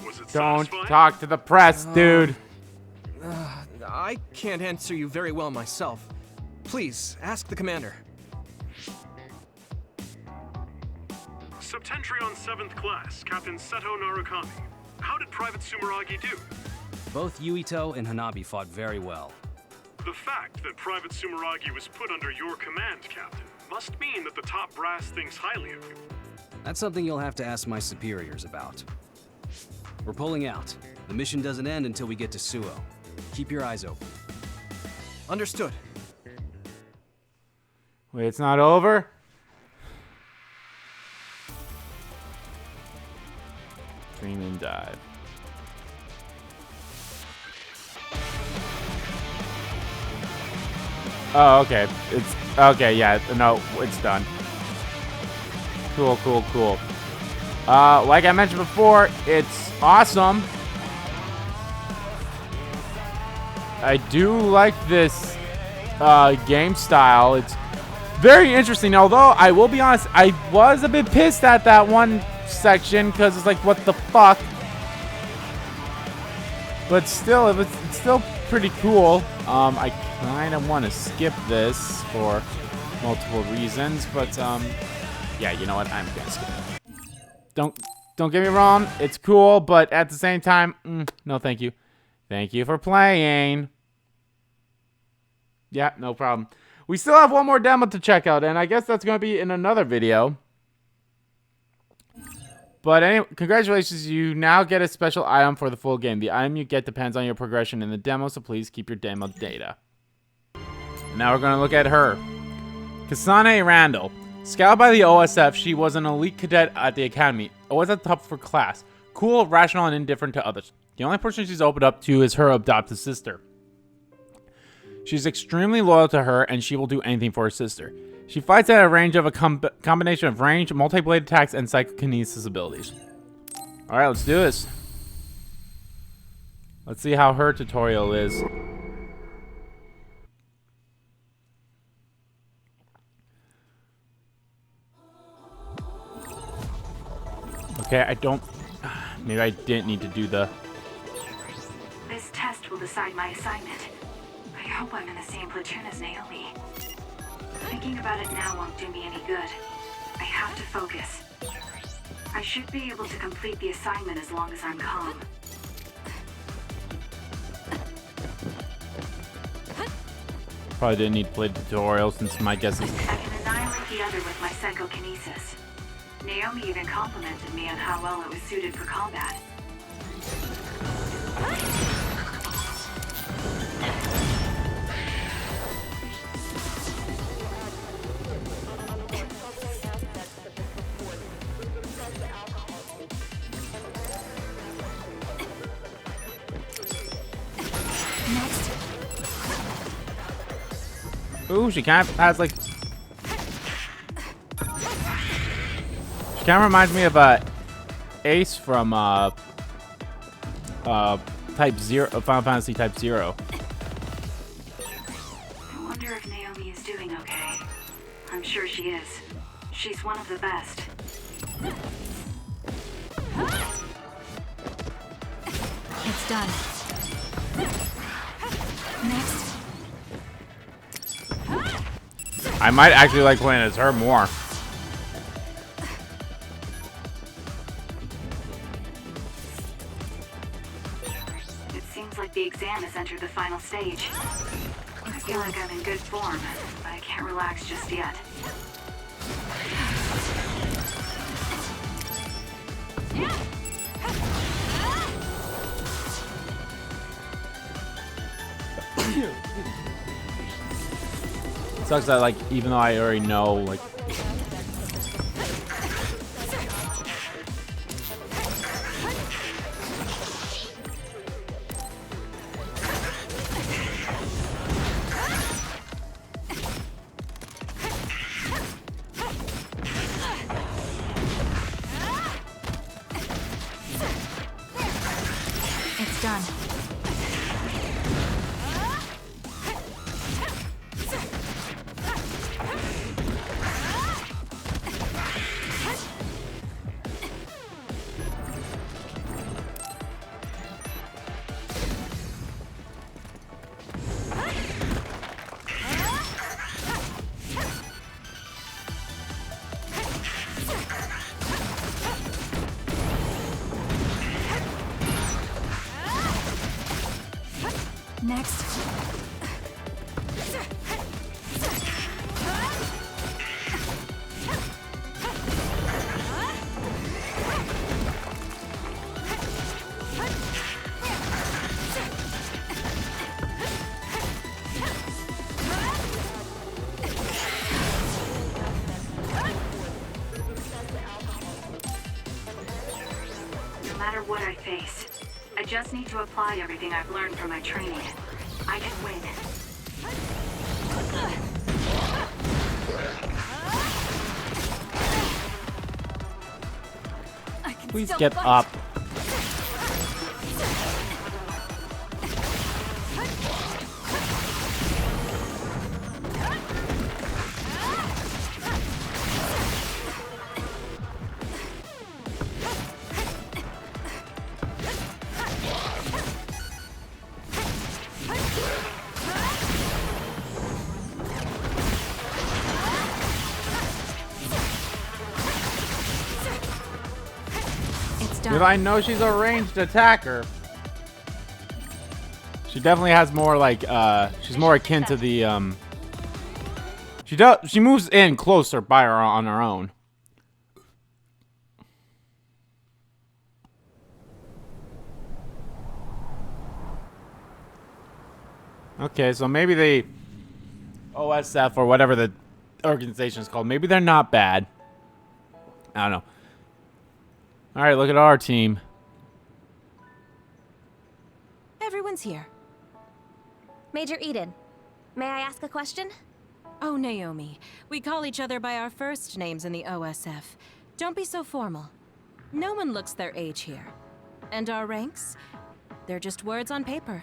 Was it Don't satisfying? talk to the press, dude. I can't answer you very well myself. Please, ask the commander. Septentrion 7th Class, Captain Seto Narukami. How did Private Sumeragi do? Both Yuito and Hanabi fought very well. The fact that Private Sumeragi was put under your command, Captain, must mean that the top brass thinks highly of you. That's something you'll have to ask my superiors about. We're pulling out. The mission doesn't end until we get to Suo. Keep your eyes open. Understood. Wait, it's not over? Dream and dive. Oh, okay. It's okay. Yeah, no, it's done. Cool, cool, cool. Like I mentioned before, it's awesome. I do like this game style. It's very interesting. Although I will be honest, I was a bit pissed at that one section because it's like, what the fuck? But still, it's still pretty cool. I kind of want to skip this for multiple reasons, but yeah, you know what? I'm gonna skip it. Don't get me wrong, it's cool, but at the same time, no, thank you. Thank you for playing. Yeah, no problem. We still have one more demo to check out, and I guess that's going to be in another video. But anyway, congratulations, you now get a special item for the full game. The item you get depends on your progression in the demo, so please keep your demo data. Now we're going to look at her. Kasane Randall. Scouted by the OSF, she was an elite cadet at the academy, always at the top of her class. Cool, rational, and indifferent to others. The only person she's opened up to is her adopted sister. She's extremely loyal to her, and she will do anything for her sister. She fights at a range of a combination of range, multi-blade attacks, and psychokinesis abilities. Alright, let's do this. Let's see how her tutorial is. Okay, I don't... Maybe I didn't need to do the... This test will decide my assignment. I hope I'm in the same platoon as Naomi. Thinking about it now won't do me any good. I have to focus. I should be able to complete the assignment as long as I'm calm. Probably didn't need to play the tutorial since my guess is... I can annihilate the other with my psychokinesis. Naomi even complimented me on how well it was suited for combat. Ooh, she kind of has like... She kind of reminds me of Ace from Type 0, Final Fantasy Type 0. I wonder if Naomi is doing okay. I'm sure she is. She's one of the best. It's done. Next. I might actually like playing as her more. It seems like the exam has entered the final stage. I feel like I'm in good form, but I can't relax just yet. Sucks that, like, even though I already know, like, It's done. Next. No matter what I face, I just need to apply everything I've learned from my training. I can win. please get up. Because I know she's a ranged attacker. She definitely has more like she's more akin to the she moves in closer by her on her own. Okay, so maybe the OSF or whatever the organization is called, maybe they're not bad. I don't know. All right, look at our team. Everyone's here. Major Eden, may I ask a question? Oh, Naomi. We call each other by our first names in the OSF. Don't be so formal. No one looks their age here. And our ranks? They're just words on paper.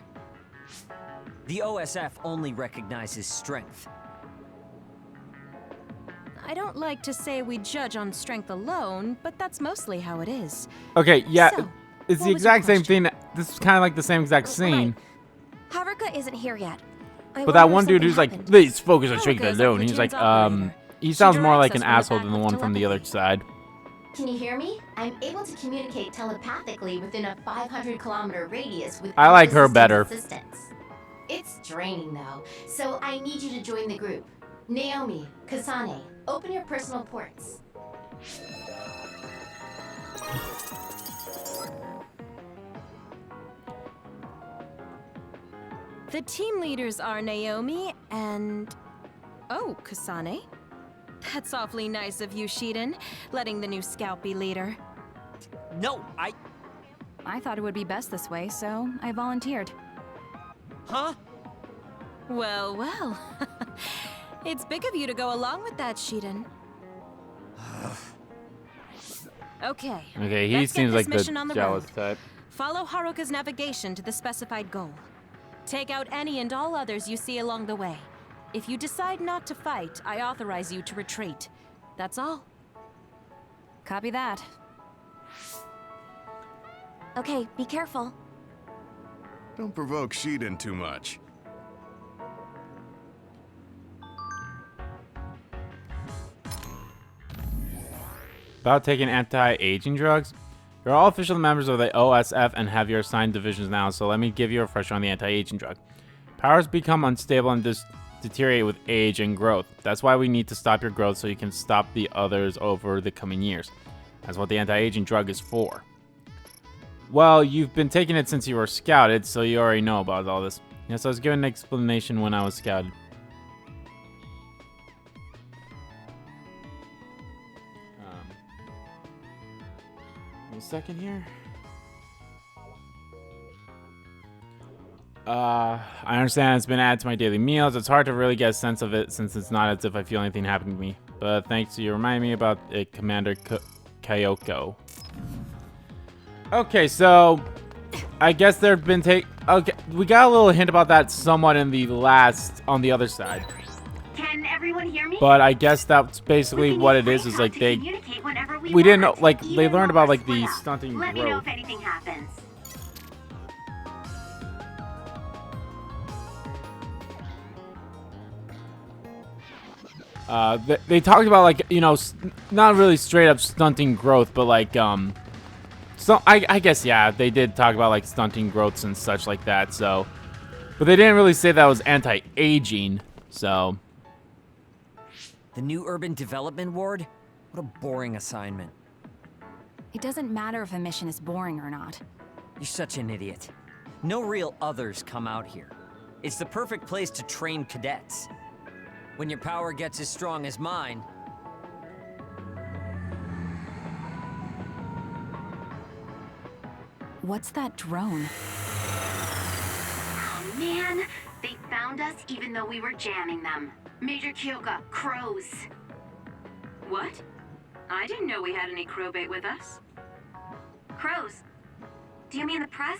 The OSF only recognizes strength. I don't like to say we judge on strength alone, but that's mostly how it is. Okay, yeah, So, it's the what was your exact same thing. This is kind of like the same exact scene. Haruka isn't here yet. But that one dude who's like, please focus on strength alone. He's like, he sounds more like an asshole than the one from the other side. Can you hear me? I'm able to communicate telepathically within a 500-kilometer radius with I like her better. assistance. It's draining though, so I need you to join the group. Naomi, Kasane, open your personal ports. The team leaders are Naomi and... Oh, Kasane. That's awfully nice of you, Shiden, letting the new scout be leader. No, I thought it would be best this way, so I volunteered. Huh? Well, well. It's big of you to go along with that, Shiden. Okay. Okay, he seems like the jealous type. Follow Haruka's navigation to the specified goal. Take out any and all others you see along the way. If you decide not to fight, I authorize you to retreat. That's all. Copy that. Okay, be careful. Don't provoke Shiden too much. about taking anti-aging drugs? You're all official members of the OSF and have your assigned divisions now, so let me give you a refresher on the anti-aging drug. Powers become unstable and deteriorate with age and growth. That's why we need to stop your growth so you can stop the others over the coming years. That's what the anti-aging drug is for. Well, you've been taking it since you were scouted, so you already know about all this. Yes, I was given an explanation when I was scouted. A second here. I understand it's been added to my daily meals. It's hard to really get a sense of it since it's not as if I feel anything happening to me. But thanks to you reminding me about it, Commander Kyoko. Okay, so I guess there've been okay, we got a little hint about that somewhat in the last on the other side. Can everyone hear me? But I guess that's basically what it is like we didn't know, like they learned about like the stunting growth. Let me know if anything happens. They talked about like, you know, not really straight up stunting growth, but like so I guess yeah, they did talk about like stunting growths and such like that. So, but they didn't really say that was anti-aging. So. The new urban development ward? What a boring assignment. It doesn't matter if a mission is boring or not. You're such an idiot. No real others come out here. It's the perfect place to train cadets. When your power gets as strong as mine... What's that drone? Oh man, they found us even though we were jamming them. Major Kyoka, crows. What? I didn't know we had any crow bait with us. Crows? Do you mean the press?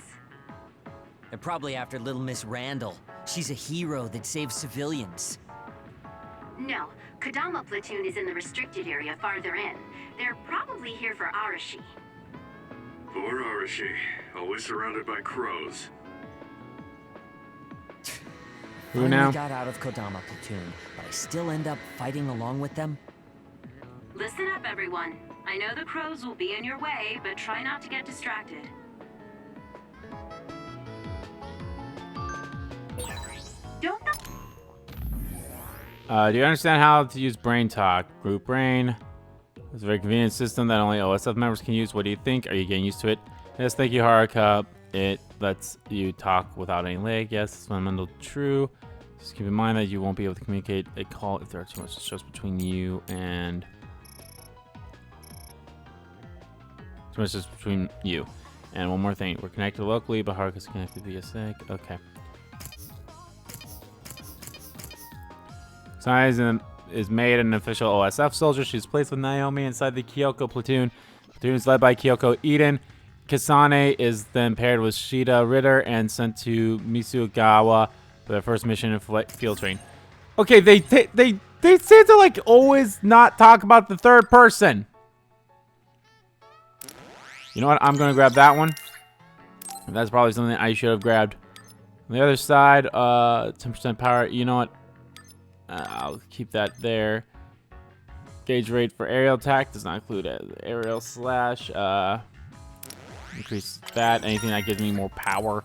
They're probably after little Miss Randall. She's a hero that saves civilians. No, Kodama platoon is in the restricted area farther in. They're probably here for Arashi. Poor Arashi, always surrounded by crows. Who now? I got out of Kodama platoon, but I still end up fighting along with them. Listen up, everyone. I know the crows will be in your way, but try not to get distracted. Don't do you understand how to use Brain Talk? Group Brain. It's a very convenient system that only OSF members can use. What do you think? Are you getting used to it? Yes, thank you, Haruka. It lets you talk without any lag. Yes, it's fundamental true. Just keep in mind that you won't be able to communicate a call if there are too much stress between you and... Too much stress between you. And one more thing. We're connected locally, but Haruka's connected via SIG. Okay. Sai is made an official OSF soldier. She's placed with Naomi inside the Kyoko platoon. Platoon is led by Kyoko Eden. Kasane is then paired with Shida Ritter and sent to Misugawa for their first mission in field train. Okay, they seem to like always not talk about the third person. You know what? I'm gonna grab that one. That's probably something I should have grabbed. On the other side, 10% power. You know what? I'll keep that there. Gauge rate for aerial attack does not include aerial slash. Increase that. Anything that gives me more power.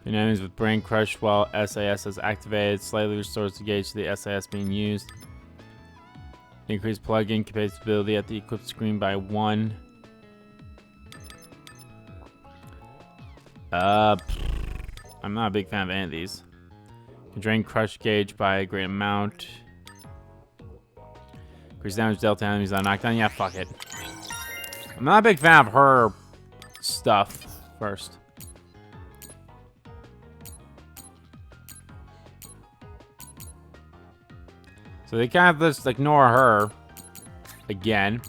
Enemies with Brain Crush while SAS is activated slightly restores the gauge to the SAS being used. Increase plug-in capability at the equipped screen by 1. I'm not a big fan of any of these. Can drain crush gauge by a great amount. Increase damage dealt to enemies on knockdown. Yeah, fuck it. I'm not a big fan of her stuff first. So they kind of just ignore her again.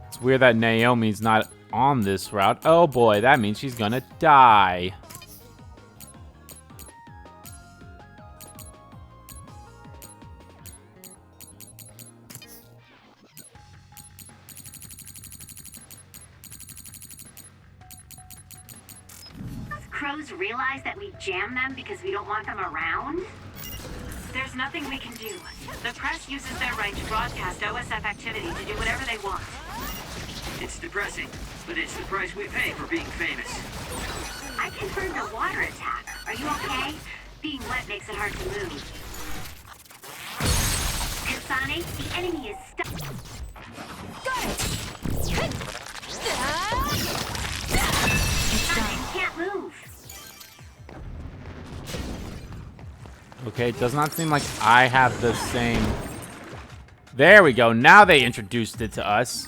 It's weird that Naomi's not on this route. Oh boy, that means she's gonna die. pros realize that we jam them because we don't want them around? There's nothing we can do. The press uses their right to broadcast OSF activity to do whatever they want. It's depressing, but it's the price we pay for being famous. I confirmed a water attack. Are you okay? Being wet makes it hard to move. Kasane, the enemy is stuck. Got it! Kasane can't move. Okay, it does not seem like I have the same... There we go. Now they introduced it to us.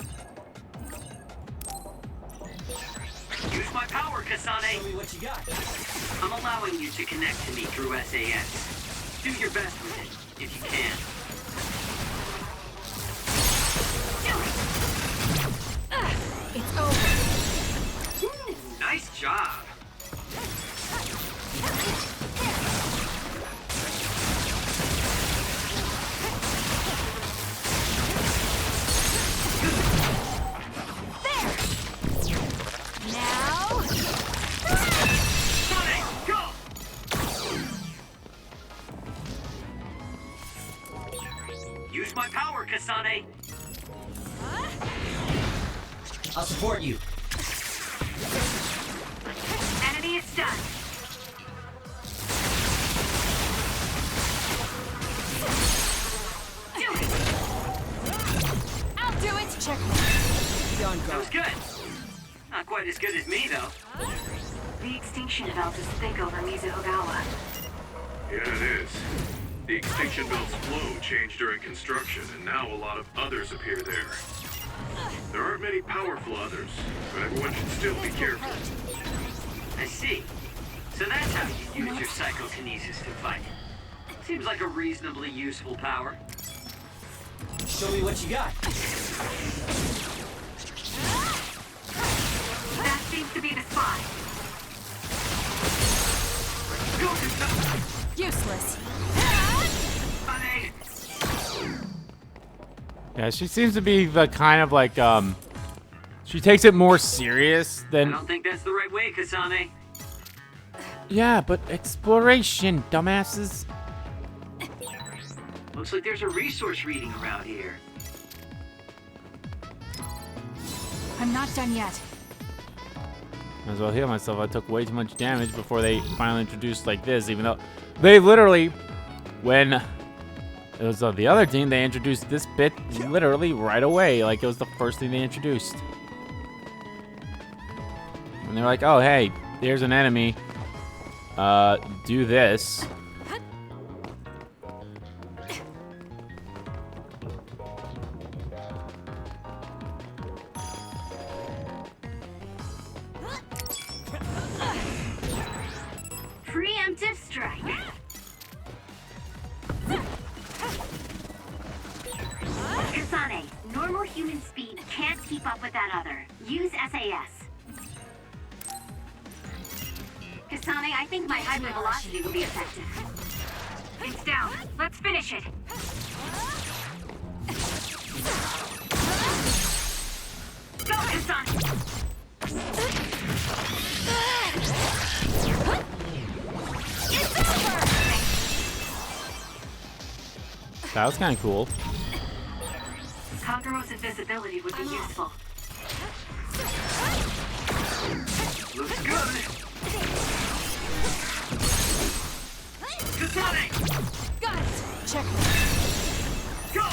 Use my power, Kasane. Show me what you got. I'm allowing you to connect to me through SAS. Do your best with it, if you can. It's over. Ooh, nice job. Now. Sonic, go! Use my power, Kasane. I'll support you. Enemy is stunned. Do it. I'll do it. Check. That was good. Not quite as good as me, though. The extinction belt is thick over Mizuhogawa. Yeah, it is. The extinction belt's flow changed during construction, and now a lot of others appear there. There aren't many powerful others, but everyone should still be careful. I see. So that's how you use your psychokinesis to fight. Seems like a reasonably useful power. Show me what you got. That seems to be the spot. Go, Kasane! Useless. Yeah, she seems to be the kind of like, she takes it more serious I than... don't think that's the right way, Kasane. Yeah, but exploration, dumbasses. Looks like there's a resource reading around here. I'm not done yet. Might as well heal myself. I took way too much damage before they finally introduced like this, even though they literally, when it was the other team, they introduced this bit literally right away. Like it was the first thing they introduced. And they're like, oh, hey, there's an enemy. Do this. Preemptive strike. Kasane, normal human speed can't keep up with that other. Use SAS. Kasane, I think my hypervelocity will be effective. It's down. Let's finish it. Go, Kasane! It's over. That was kind of cool. Kagero's invisibility would be useful. Looks good. Kasane! Got it. Check. Go!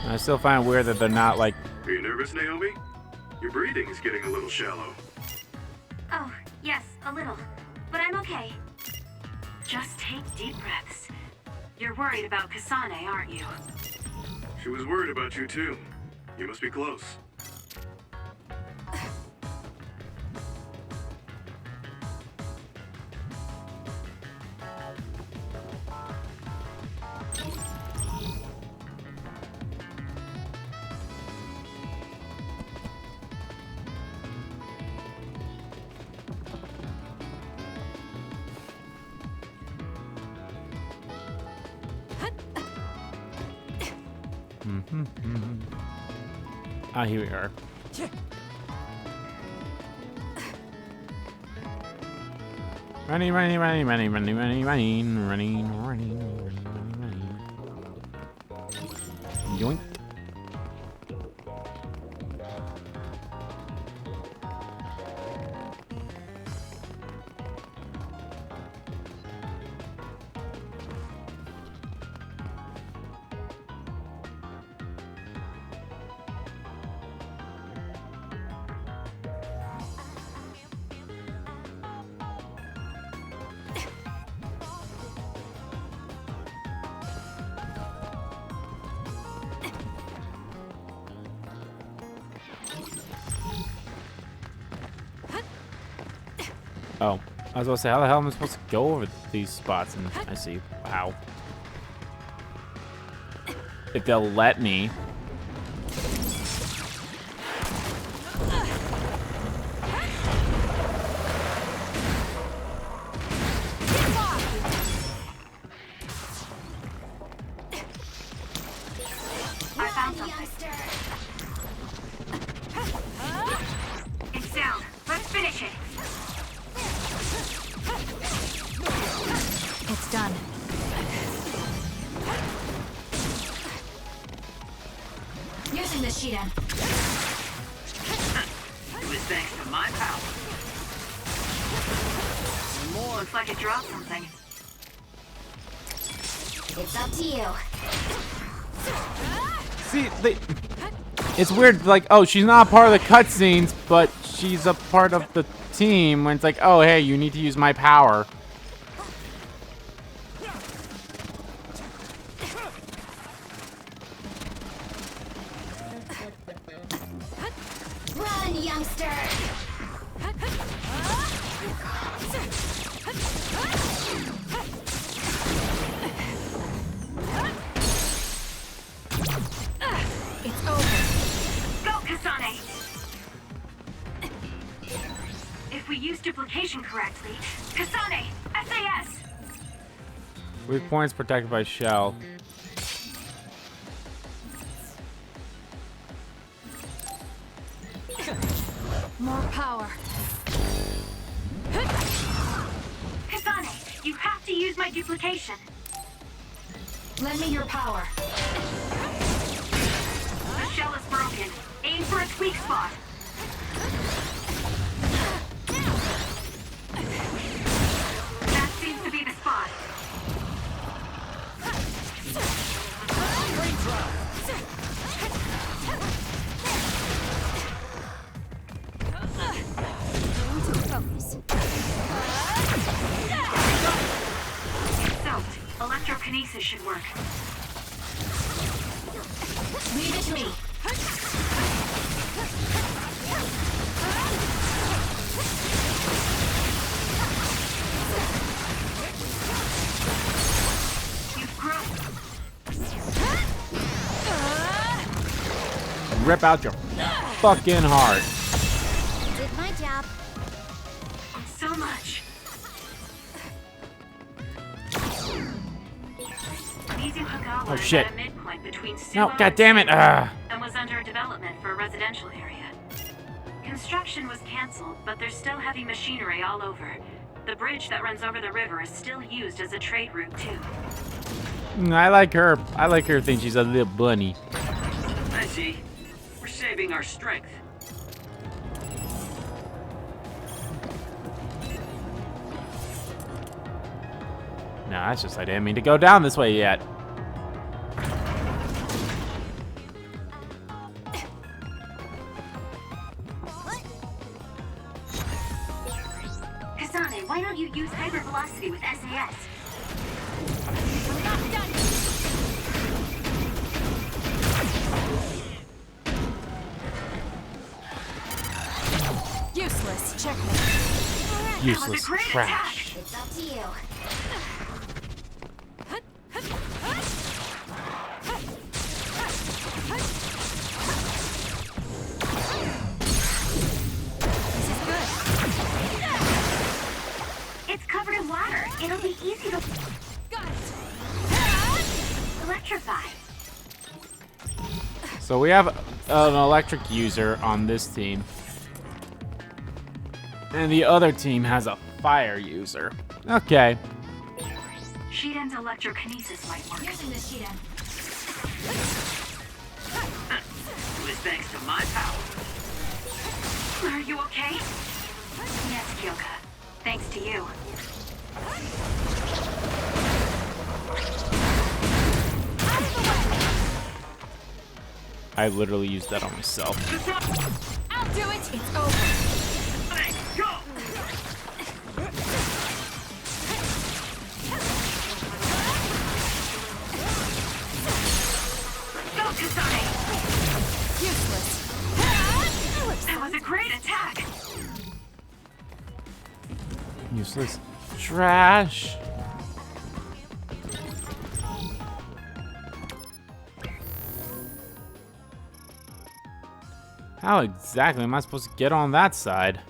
I still find it weird that they're not like... Are you nervous, Naomi? Your breathing is getting a little shallow. Oh, yes, a little. But I'm okay. Just take deep breaths. You're worried about Kasane, aren't you? She was worried about you, too. You must be close. Ah, here we are. Running. Yoink. Oh, I was about to say, how the hell am I supposed to go over these spots? And I see, wow. If they'll let me. I found something. It's down. Let's finish it. It's done. Using the Sheetan. It was thanks to my power. Looks like it dropped something. It's up to you. See, it's weird, like, oh, she's not part of the cutscenes, but she's a part of the team when it's like, oh, hey, you need to use my power. Run, youngster! It's over. Go, Kasane! If we use duplication correctly, Kasane! SAS! Weak points protected by shell. More power. Kasane, you have to use my duplication. Lend me your power. The shell is broken. Aim for its weak spot. That seems to be the spot. It's soaked. Electrokinesis should work. Leave it to me. You've grown. Rip out your fucking heart. Did my job. So much. Mizu Hagawa Oh, is shit. at a midpoint between No, Sumo god damn it. and was under development for a residential area. Construction was canceled, but there's still heavy machinery all over. The bridge that runs over the river is still used as a trade route too. I like her. I like her. Think she's a little bunny. I see. We're saving our strength. No, that's just I didn't mean to go down this way yet. Kasane, why don't you use hypervelocity with SAS? Useless. Checkmate. Useless trash. It's up to you. It's covered in water. It'll be easy to electrify. So we have an electric user on this team. And the other team has a fire user. Okay. Shiden's electrokinesis might work. Using this Shiden. It was thanks to my power. Are you okay? Yes, Kyoka. Thanks to you. I literally used that on myself. I'll do it. It's over. Let's go! Go, Kasane! Useless. That was a great attack! Useless trash. How exactly am I supposed to get on that side?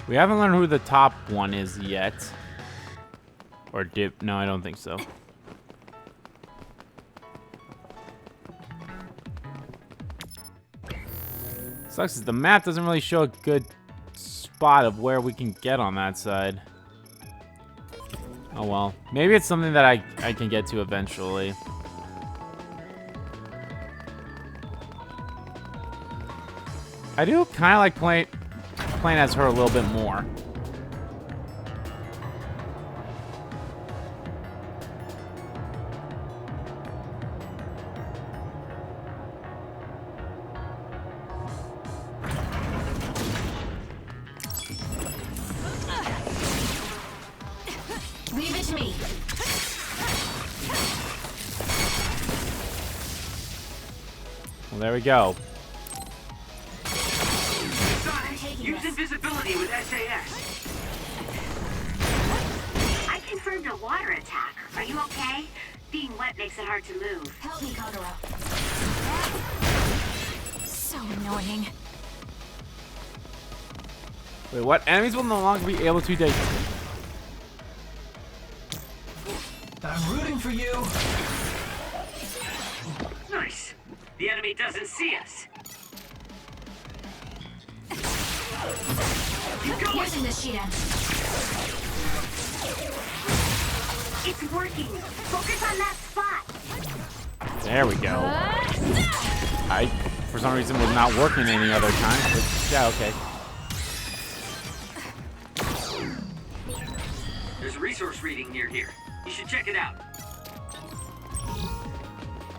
We haven't learned who the top one is yet. Or did... No, I don't think so. Sucks is the map doesn't really show a good spot of where we can get on that side. Oh well. Maybe it's something that I can get to eventually. I do kind of like playing as her a little bit more. Leave it to me. Well, there we go. Use invisibility with SAS. I confirmed a water attack. Are you okay? Being wet makes it hard to move. Help me, Kagura. So annoying. Wait, what? Enemies will no longer be able to take... I'm rooting for you. Nice. The enemy doesn't see us. Keep going. Using this Shiden. It's working. Focus on that spot. There we go. I, for some reason, was not working any other time. But yeah, okay. There's a resource reading near here. You should check it out.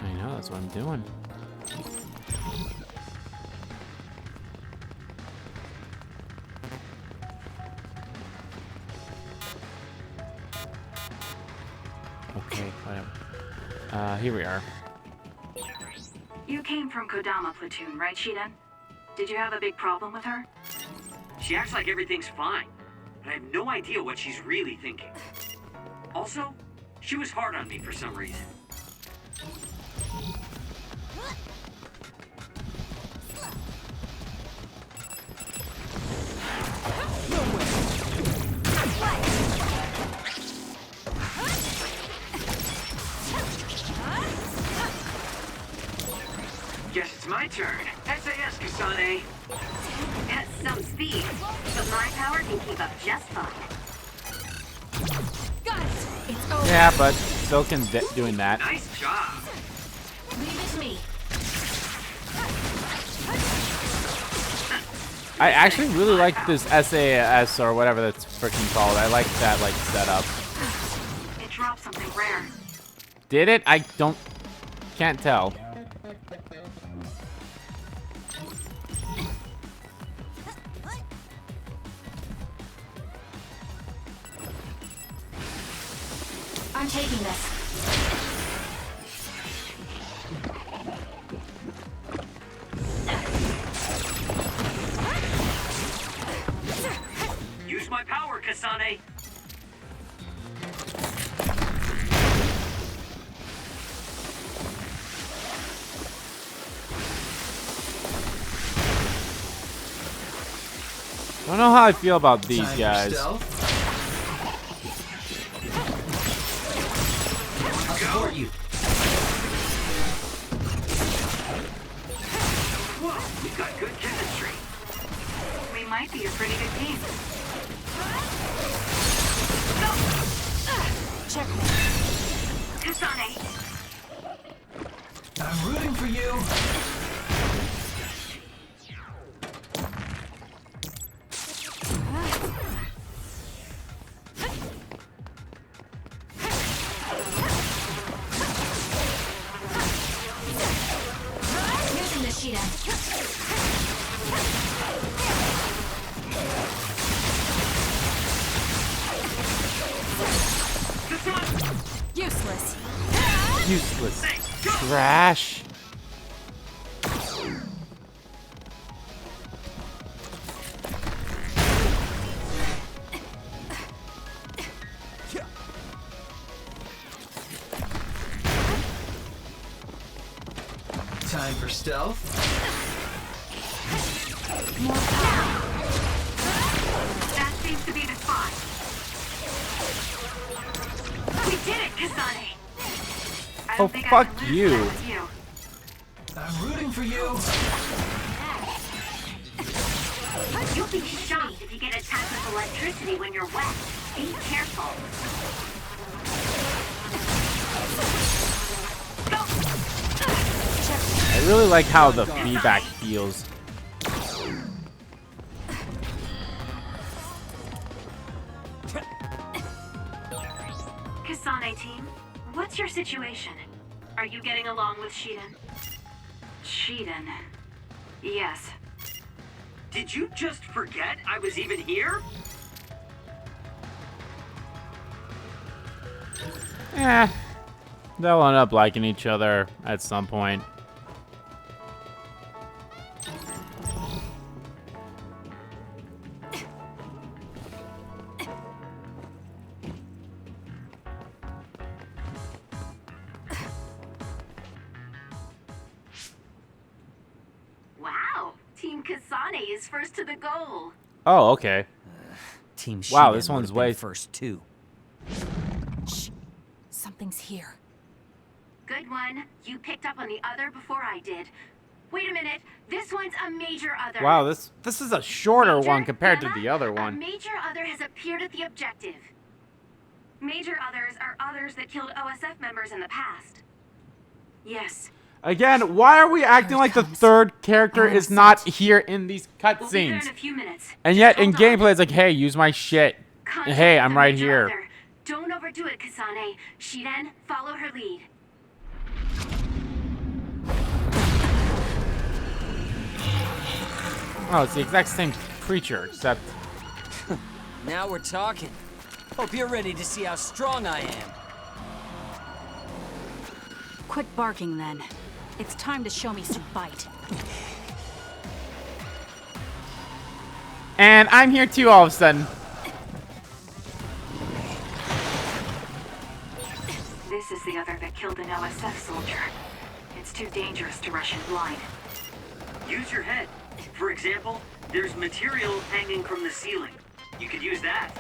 I know, that's what I'm doing. Okay, whatever. Here we are. You came from Kodama Platoon, right, Shiden? Did you have a big problem with her? She acts like everything's fine, but I have no idea what she's really thinking. Also, she was hard on me for some reason. Guess it's my turn. SAS, Kasane. That's some speed, but my power can keep up just fine. Got it. It's over. Yeah, but still can doing that. Nice job. Leave it to me. I actually really like this SAS or whatever that's freaking called. I like that like setup. It dropped something rare. Did it? I can't tell. I'm taking this. Use my power, Kasane. I don't know how I feel about these guys. for you. Using the Sheeta. Useless. Useless. Trash. Time for stealth. That seems to be the spot. We did it, Kasane! I Oh, don't think I fuck can lose you. that with you. I'm rooting for you. You'll be shocked if you get attacked with electricity when you're wet. Be careful. I really like how the feedback feels. Kasane team, what's your situation? Are you getting along with Shiden? Shiden. Yes. Did you just forget I was even here? They'll end up liking each other at some point. Wow. Team Kasane is first to the goal. Oh, okay. Team Wow, Shiden this one's would've been way first too. Shh. Something's here. Good one. You picked up on the other before I did. Wait a minute. This one's a major other. Wow, this is a shorter Major, one compared to Gamma, the other A one. major other has appeared at the objective. Major others are others that killed OSF members in the past. Yes. Again, why are we acting like the third character is not here in these We'll be there cutscenes? in a few minutes. And yet in gameplay it's like, hey, use my shit. Contact Hey, I'm the right major here. other. Don't overdo it, Kasane. Shiden, follow her lead. Oh, it's the exact same creature, except Now we're talking. Hope you're ready to see how strong I am. Quit barking then. It's time to show me some bite. and I'm here too all of a sudden. This is the other that killed an OSF soldier. It's too dangerous to rush in blind. Use your head. For example, there's material hanging from the ceiling. You could use that.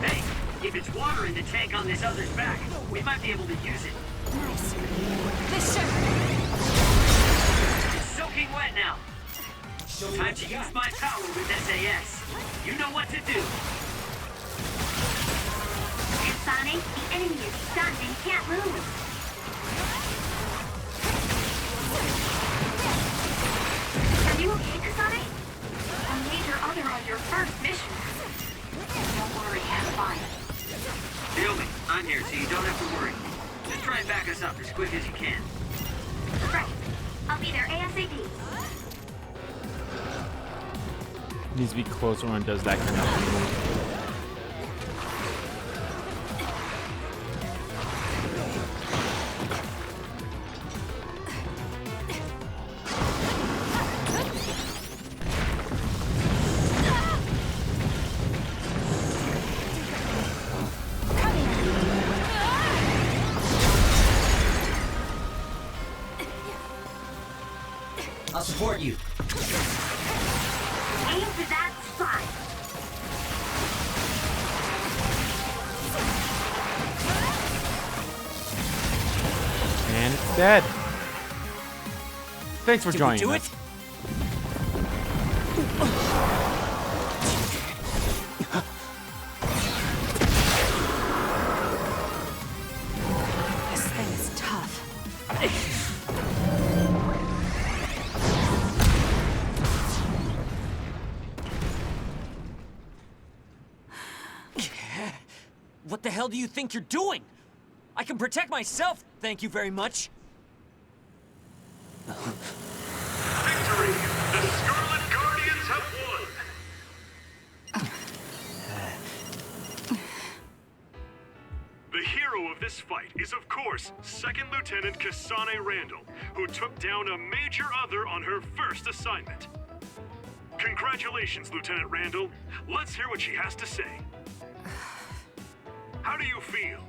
Hey, if it's water in the tank on this other's back, we might be able to use it. Nice. This should... It's soaking wet now. Time to use my power with SAS. You know what to do. Kasane, the enemy is stunned and can't move. Are you okay, Kasane? A major other on your first mission. Don't worry, I'm fine. Naomi, I'm here, so you don't have to worry. Just try and back us up as quick as you can. Right. I'll be there ASAP. Needs to be closer when it does that kind of thing. I'll support you. Aim for that spot. dead. Thanks for Did we joining do us. it? This thing is tough. What the hell do you think you're doing? I can protect myself, thank you very much. Victory! The Scarlet Guardians have won! The hero of this fight is, of course, Second Lieutenant Kasane Randall, who took down a major other on her first assignment. Congratulations, Lieutenant Randall. Let's hear what she has to say. How do you feel?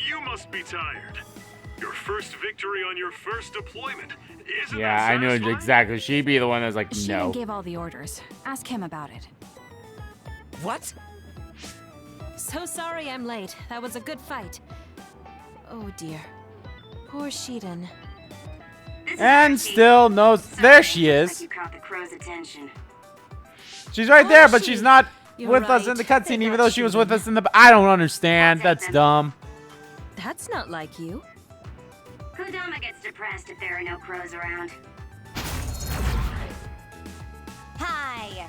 You must be tired. Your first victory on your first deployment. Isn't Yeah, that I knew satisfying? exactly. She'd be the one that's like, She no. gave all the orders. Ask him about it. What? So sorry I'm late. That was a good fight. Oh dear. Poor Shiden. And still no. There she is. You caught the crow's attention. She's right there, but she's not You're with us in right. the cutscene, They even got though she was with Shiden. us in the. I don't understand. That's dumb. That's not like you. Kodama gets depressed if there are no crows around. Hi.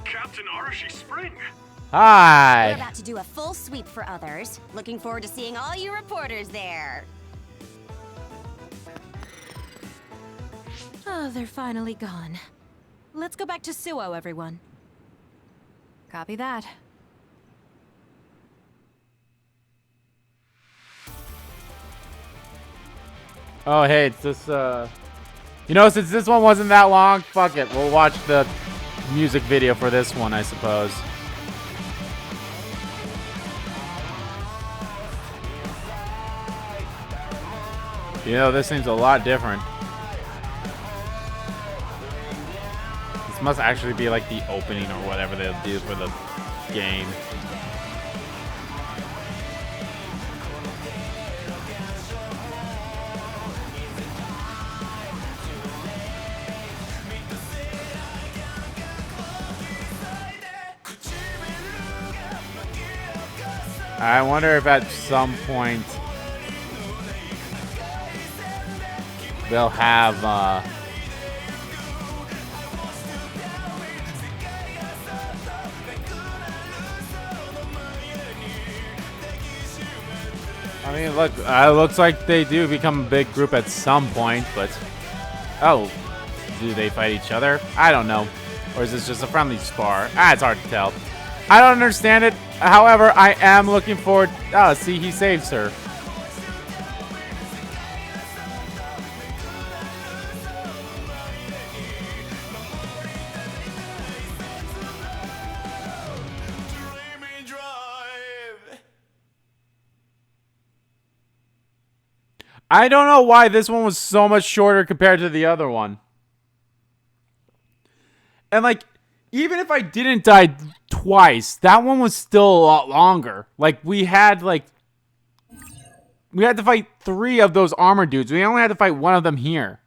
Captain Arashi Spring. We're Hi. about to do a full sweep for others. Looking forward to seeing all you reporters there. Oh, they're finally gone. Let's go back to Suo, everyone. Copy that. Oh, hey, it's this, You know, since this one wasn't that long, fuck it. We'll watch the music video for this one, I suppose. You know, this seems a lot different. This must actually be like the opening or whatever they'll do for the game. I wonder if at some point they'll have I mean, look, looks like they do become a big group at some point, but oh, do they fight each other? I don't know. Or is this just a friendly spar? It's hard to tell. I don't understand it. However, I am looking forward. Oh, see, he saves her. I don't know why this one was so much shorter compared to the other one. And like, even if I didn't die twice, that one was still a lot longer. Like, we had to fight 3 of those armor dudes. We only had to fight 1 of them here.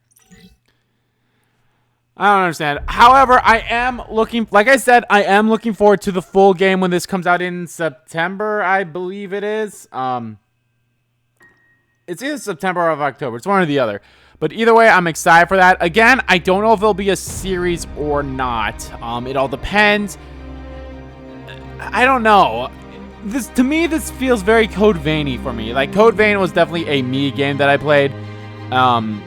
I don't understand. However, I am looking, like I said, I am looking forward to the full game when this comes out in September, I believe it is. It's either September or October. It's one or the other. But either way, I'm excited for that. Again, I don't know if it'll be a series or not. It all depends. I don't know. To me, this feels very Code Vein-y for me. Like, Code Vein was definitely a me game that I played. And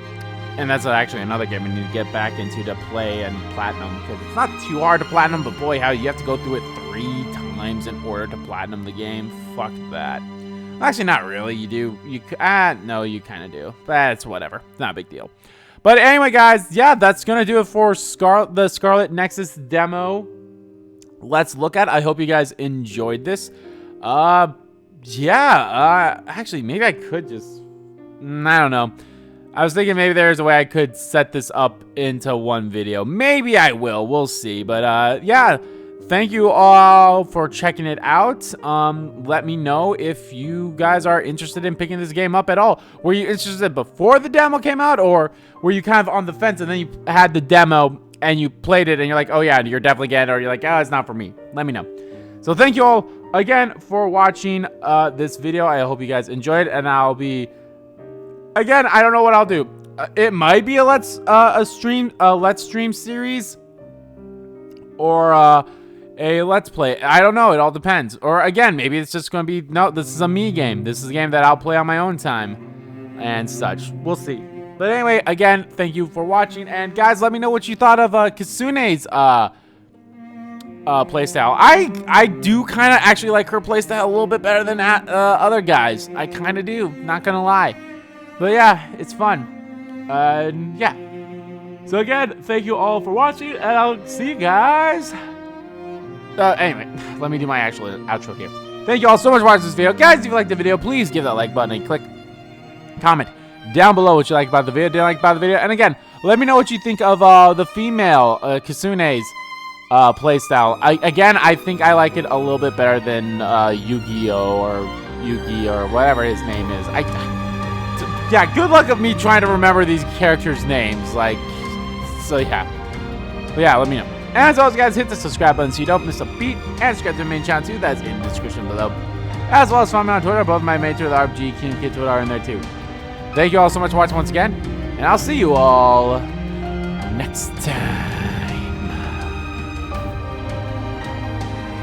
that's actually another game I need to get back into to play and platinum. Because it's not too hard to platinum, but boy, how you have to go through it 3 times in order to platinum the game. Fuck that. Actually, not really. You do. No, you kind of do. But it's whatever. It's not a big deal. But anyway, guys, yeah, that's going to do it for the Scarlet Nexus demo. Let's look at it. I hope you guys enjoyed this. Yeah. Actually, maybe I could just... I don't know. I was thinking maybe there's a way I could set this up into one video. Maybe I will. We'll see. But, yeah. thank you all for checking it out. Let me know if you guys are interested in picking this game up at all. Were you interested before the demo came out, or were you kind of on the fence and then you had the demo and you played it and you're like, oh yeah, you're definitely getting it, or you're like, oh, it's not for me? Let me know. So thank you all again for watching this video. I hope you guys enjoyed, and I'll be, again, I don't know what I'll do. It might be a let's stream series, or a let's play. I don't know. It all depends. Or again, maybe it's just going to be, no, this is a me game. This is a game that I'll play on my own time and such. We'll see. But anyway, again, thank you for watching. And guys, let me know what you thought of Kasune's playstyle. I do kind of actually like her playstyle a little bit better than other guys. I kind of do. Not going to lie. But yeah, it's fun. Yeah. So again, thank you all for watching, and I'll see you guys. Anyway, let me do my actual outro here. Thank you all so much for watching this video. Guys, if you liked the video, please give that like button and click comment down below what you like about the video, didn't like about the video. And again, let me know what you think of the female Kasune's playstyle. I think I like it a little bit better than Yu-Gi-Oh! Or Yugi or whatever his name is. Yeah, good luck of me trying to remember these characters' names. Like, so yeah. But yeah, let me know. And as always, guys, hit the subscribe button so you don't miss a beat. And subscribe to the main channel too. That's in the description below. As well as follow me on Twitter. Both my main Twitter, RG, King Kid Twitter are in there too. Thank you all so much for watching once again. And I'll see you all next time.